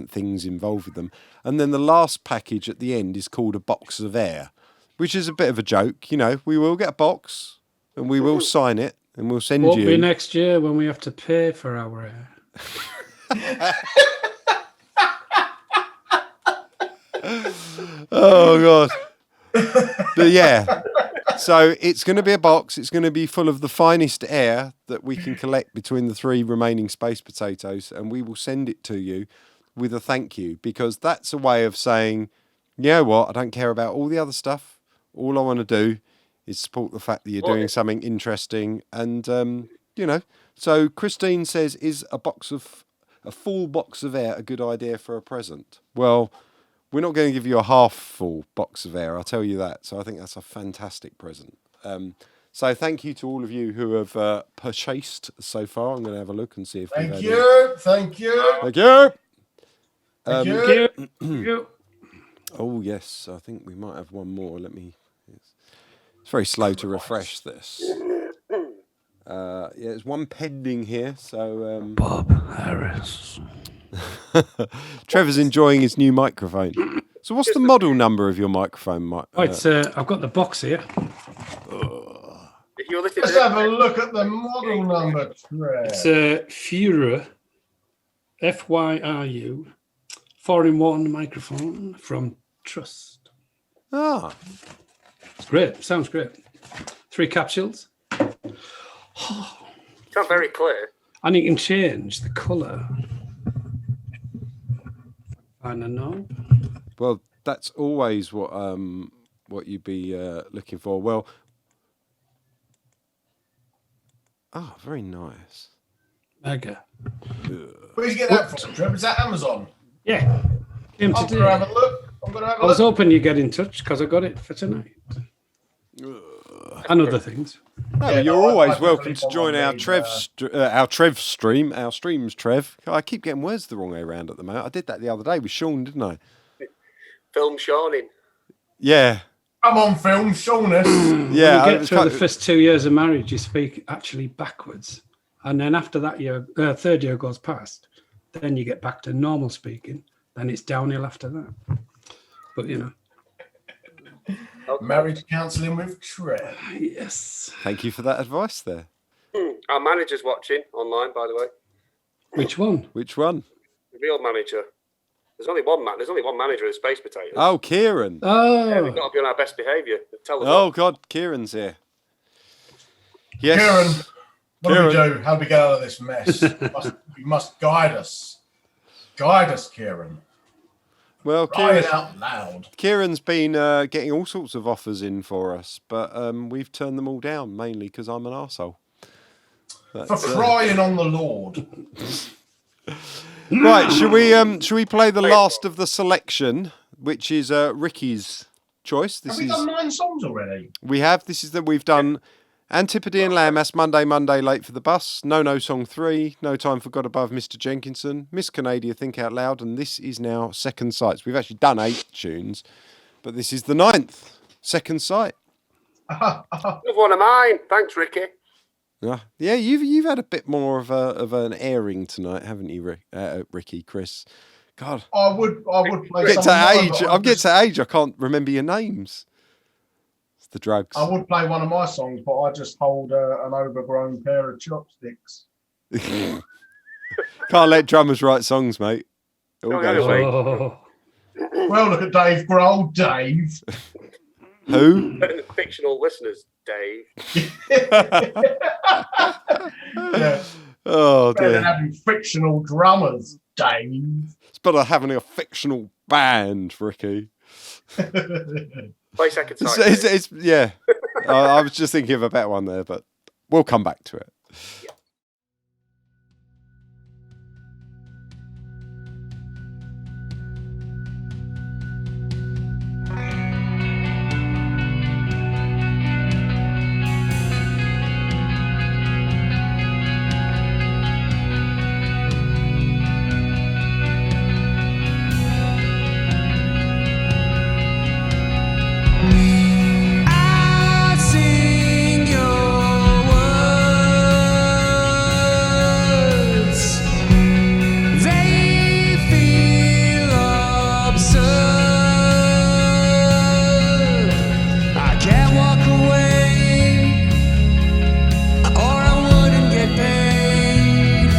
things involved with them. And then the last package at the end is called a box of air, which is a bit of a joke. We will get a box and we will sign it and we'll send Won't you. be next year when we have to pay for our air. Oh God. But yeah, so it's going to be a box. It's going to be full of the finest air that we can collect between the 3 remaining space potatoes, and we will send it to you with a thank you, because that's a way of saying, you know what, I don't care about all the other stuff. All I want to do is support the fact that you're doing something interesting. And so Christine says, is a full box of air a good idea for a present? Well, we're not going to give you a half full box of air, I'll tell you that. So I think that's a fantastic present. So thank you to all of you who have purchased so far. I'm going to have a look and see if Thank you. Thank you. Thank you. Oh yes, I think we might have one more. It's very slow to refresh this. There's one pending here. So Bob Harris. Trevor's enjoying his new microphone. So what's the model number of your microphone? Right, I've got the box here. If you're listening Let's have a look at the model number, Trev. It's a Fuyru, FYRU, 4-in-1 microphone from Trust. Ah, It's great. Sounds great. 3 capsules. Sounds very clear. And you can change the colour. I don't know. well, that's always what you'd be looking for. Well, very nice. Mega. Where'd you get that from, Trev? Is that Amazon? Yeah. Came I'm today. going to have a look. I was hoping you'd get in touch because I got it for tonight. And other things. No, Yeah, you're no, always I welcome definitely to join want our to stream, our streams, Trev. I keep getting words the wrong way around at the moment. I did that the other day with Sean, didn't I? Film Shawning. Yeah. I'm on film, Shaunus. Yeah. When you get through the first 2 years of marriage, you speak actually backwards. And then after that year, third year goes past, then you get back to normal speaking. Then it's downhill after that. But, Marriage counselling with Trev. Yes. Thank you for that advice there. Our manager's watching online, by the way. Which one? Which one? The real manager. There's only one manager of Space Potatoes. Oh, Kieran. Yeah, we've Oh, got to be on our best behaviour. Tell us. Oh, God, Kieran's here. Yes. Kieran, what Kieran. do we do? How do we get out of this mess? You must guide us. Guide us, Kieran. Well, Crying out loud. Kieran's been getting all sorts of offers in for us, but we've turned them all down, mainly because I'm an arsehole. For crying on the Lord. Right, should we play the last of the selection, which is Ricky's choice? Have we done 9 songs already? We have. We've done Antipodean Lamb, that's Monday, Late for the Bus, No Song 3, No Time for God Above, Mr. Jenkinson, Miss Canada, Think Out Loud, and this is now Second Sight. So we've actually done 8 tunes, but this is the 9th, Second Sight. Another one of mine. Thanks, Ricky. Yeah, you've had a bit more of an airing tonight, haven't you, Ricky, Chris? God, I would play I'm some getting to age. I can't remember your names. It's the drugs. I would play one of my songs, but I just hold an overgrown pair of chopsticks. Can't let drummers write songs, mate. It all goes wrong. oh. Well, look at Dave Grohl. Dave. Who? Fictional listeners, Dave. Yeah. Oh Better than dear. having fictional drummers, Dave. It's better having a fictional band, Ricky. Play Second Sight. Yeah. I was just thinking of a better one there, but we'll come back to it. I sing your words. They feel absurd. I can't walk away, or I wouldn't get paid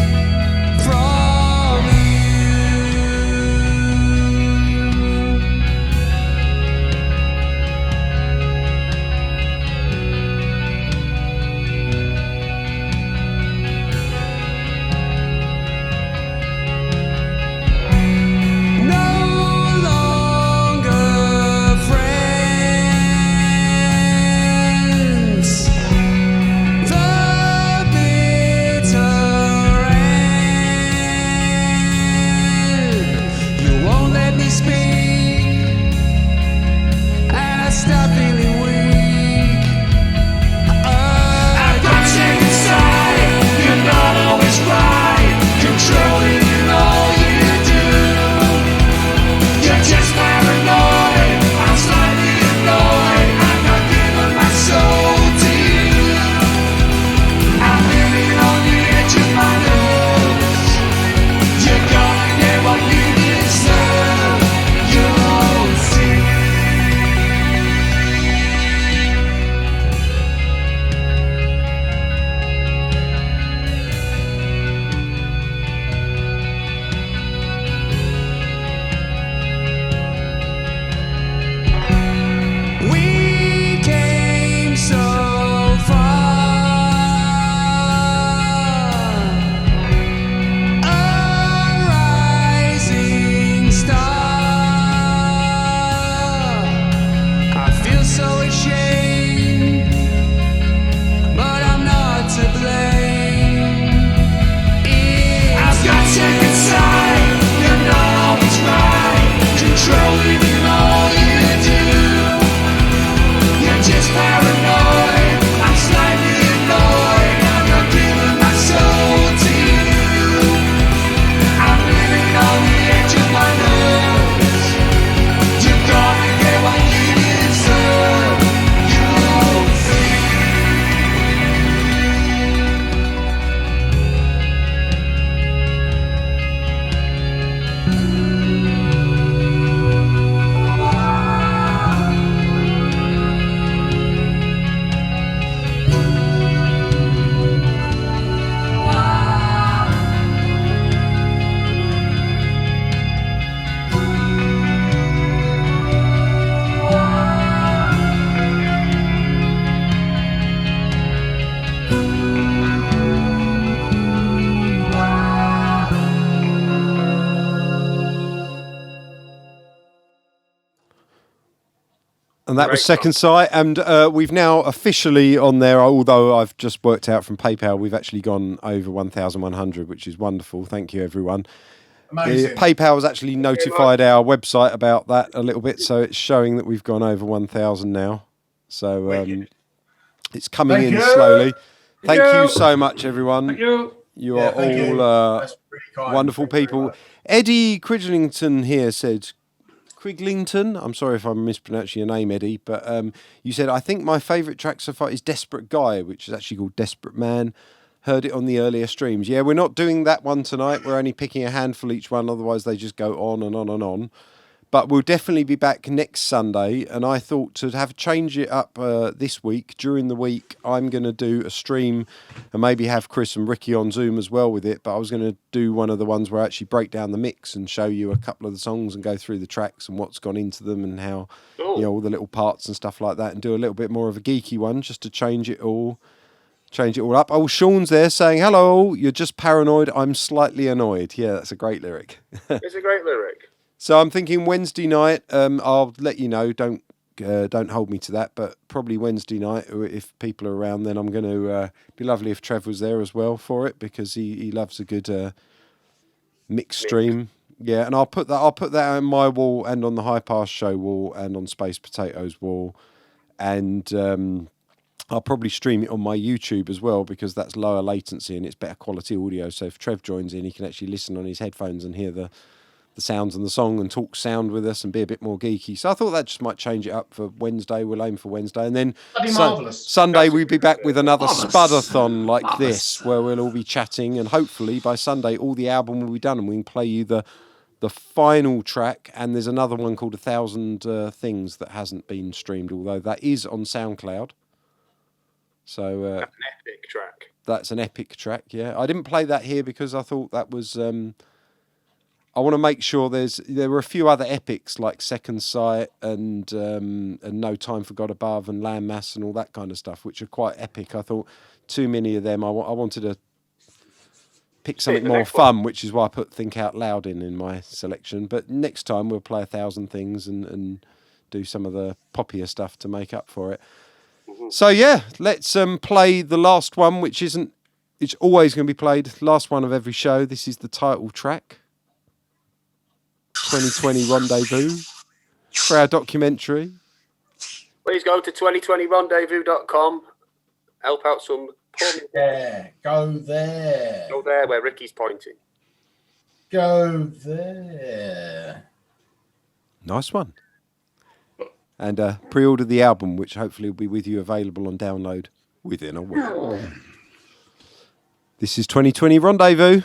from you. No longer friends. The bitter end. You won't let me speak, and I stop feeling weak. I've got you inside. You're not always right. Controlling in all you do. You're just paranoid. I'm slightly annoyed. I'm not giving my soul to you. I'm living on the edge of my nose. You're gonna get what you deserve. You'll see. We came so far, a rising star. I feel so ashamed, but I'm not to blame. I've got you inside. You're not always right. Controlling in all you do. You're just paranoid. I'm slightly annoyed. I'm not giving my soul to you. I'm living on the edge of my nose. You're gonna get what you deserve. You'll see. And that was Great Second Sight, and we've now officially on there, although I've just worked out from PayPal, we've actually gone over 1,100, which is wonderful. Thank you, everyone. Amazing. PayPal has actually notified our website about that a little bit, so it's showing that we've gone over 1,000 now. So it's coming Thank in you. slowly. Thank you. you so much, everyone. Thank you. You Yeah, are thank you. all That's really kind. wonderful Thank you very people. much. Eddie Cridlington here said, Criglington, I'm sorry if I'm mispronouncing your name, Eddie, but you said, I think my favourite track so far is Desperate Guy, which is actually called Desperate Man. Heard it on the earlier streams. Yeah, we're not doing that one tonight. We're only picking a handful each one, otherwise they just go on and on and on. But we'll definitely be back next Sunday, and I thought to have change it up this week. During the week, I'm going to do a stream and maybe have Chris and Ricky on Zoom as well with it. But I was going to do one of the ones where I actually break down the mix and show you a couple of the songs and go through the tracks and what's gone into them and how, you know, all the little parts and stuff like that, and do a little bit more of a geeky one just to change it all up. Oh, Sean's there saying, hello, you're just paranoid, I'm slightly annoyed. Yeah, that's a great lyric. It's a great lyric. So I'm thinking Wednesday night, I'll let you know, don't don't hold me to that, but probably Wednesday night, if people are around, then I'm going to be lovely if Trev was there as well for it, because he loves a good mix stream. Yeah, and I'll put that on my wall and on the High Pass Show wall and on Space Potatoes wall, and I'll probably stream it on my YouTube as well, because that's lower latency and it's better quality audio. So if Trev joins in, he can actually listen on his headphones and hear the sounds and the song and talk sound with us and be a bit more geeky. So I thought that just might change it up for Wednesday. We'll aim for Wednesday. And then That'd be marvellous. Sunday we'll be back with another Spudathon like this, where we'll all be chatting. And hopefully by Sunday, all the album will be done and we can play you the final track. And there's another one called 1,000 Things that hasn't been streamed, although that is on SoundCloud. So That's an epic track. That's an epic track, yeah. I didn't play that here because I thought that was... I want to make sure there were a few other epics like Second Sight and No Time for God Above and Landmass and all that kind of stuff, which are quite epic. I thought too many of them. I wanted to pick something more fun, which is why I put Think Out Loud in my selection. But next time we'll play 1,000 Things and do some of the poppier stuff to make up for it. Mm-hmm. So yeah, let's play the last one, which isn't. It's always going to be played. Last one of every show. This is the title track. 2020 Rendezvous for our documentary. Please go to 2020rendezvous.com. Help out some poor people. Yeah, go there. Go there where Ricky's pointing. Go there. Nice one. And pre-order the album, which hopefully will be with you available on download within a week. This is 2020 Rendezvous.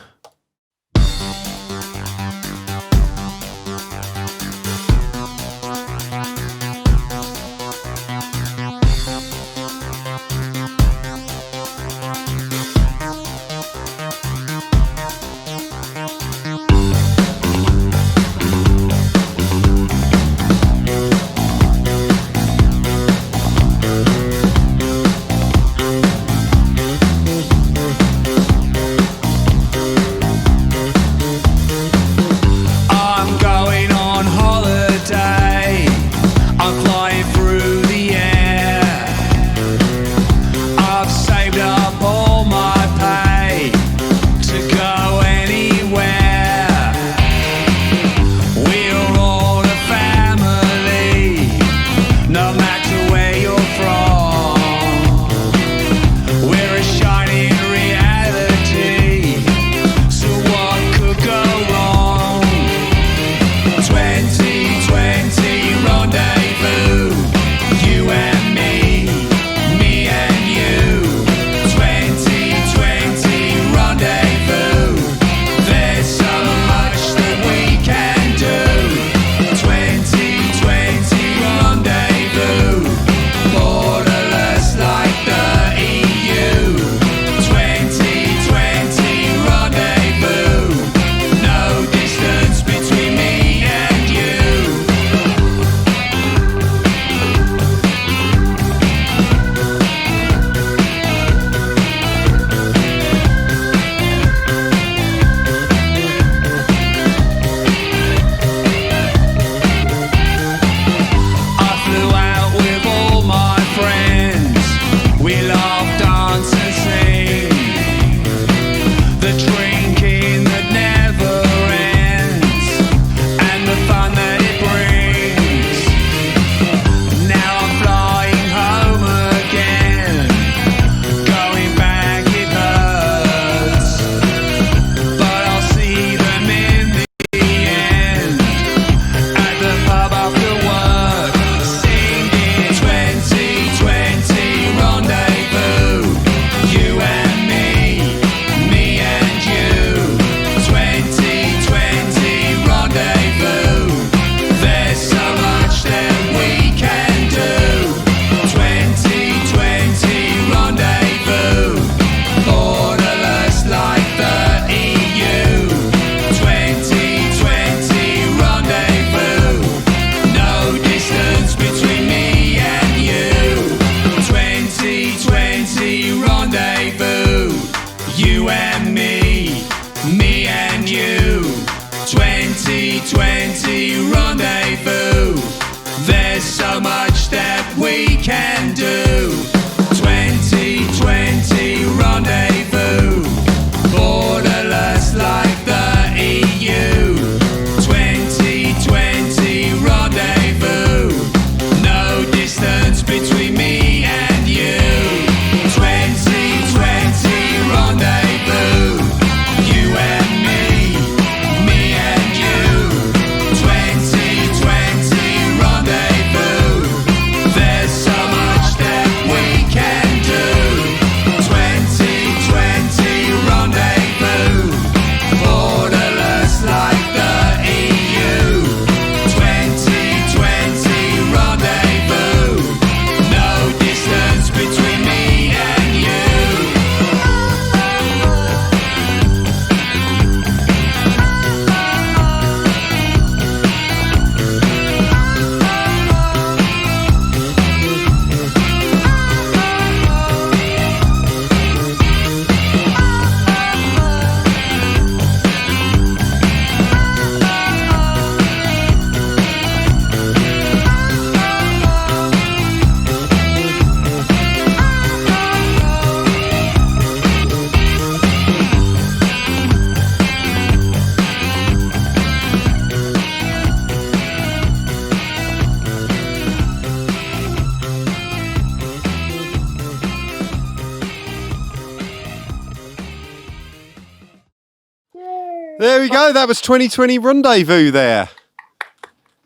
There we go. That was 2020 Rendezvous there.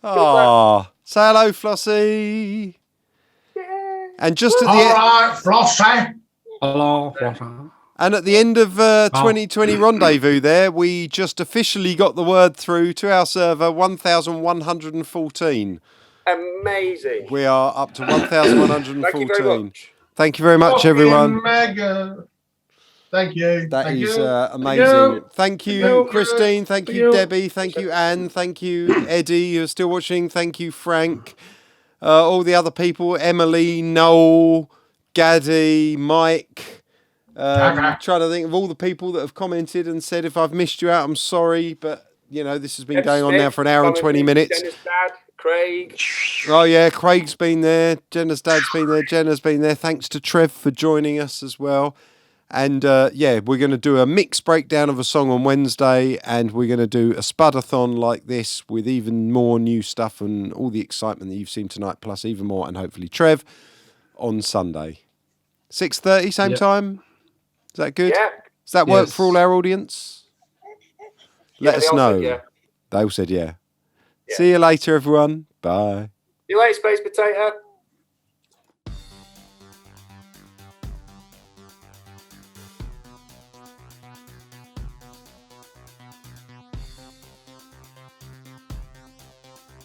Oh, say hello, Flossie. And just at the All end, right, Flossie. Hello. and at the end of 2020 Rendezvous there, we just officially got the word through to our server 1,114. Amazing. We are up to 1,114. Thank you very much. Thank you very much, Fucking everyone. Mega. Thank you. That Thank is you. amazing. Thank you, you. Christine. Thank you, you. Debbie. Thank you, Anne. Thank you, Eddie, who's still watching. Thank you, Frank. All the other people, Emily, Noel, Gaddy, Mike. Trying to think of all the people that have commented and said, if I've missed you out, I'm sorry. But, you know, this has been going on now for an hour and 20 minutes. Jenna's dad, Craig. Oh, yeah, Craig's been there. Jenna's dad's been there. Jenna's been there. Thanks to Trev for joining us as well. And, yeah, we're going to do a mixed breakdown of a song on Wednesday, and we're going to do a Spudathon like this with even more new stuff and all the excitement that you've seen tonight, plus even more, and hopefully Trev, on Sunday. 6:30, same time? Is that good? Yeah. Does that work Yes. for all our audience? Let Yeah, us they all know. said yeah. They all said yeah. Yeah. See you later, everyone. Bye. See you later, Space Potato.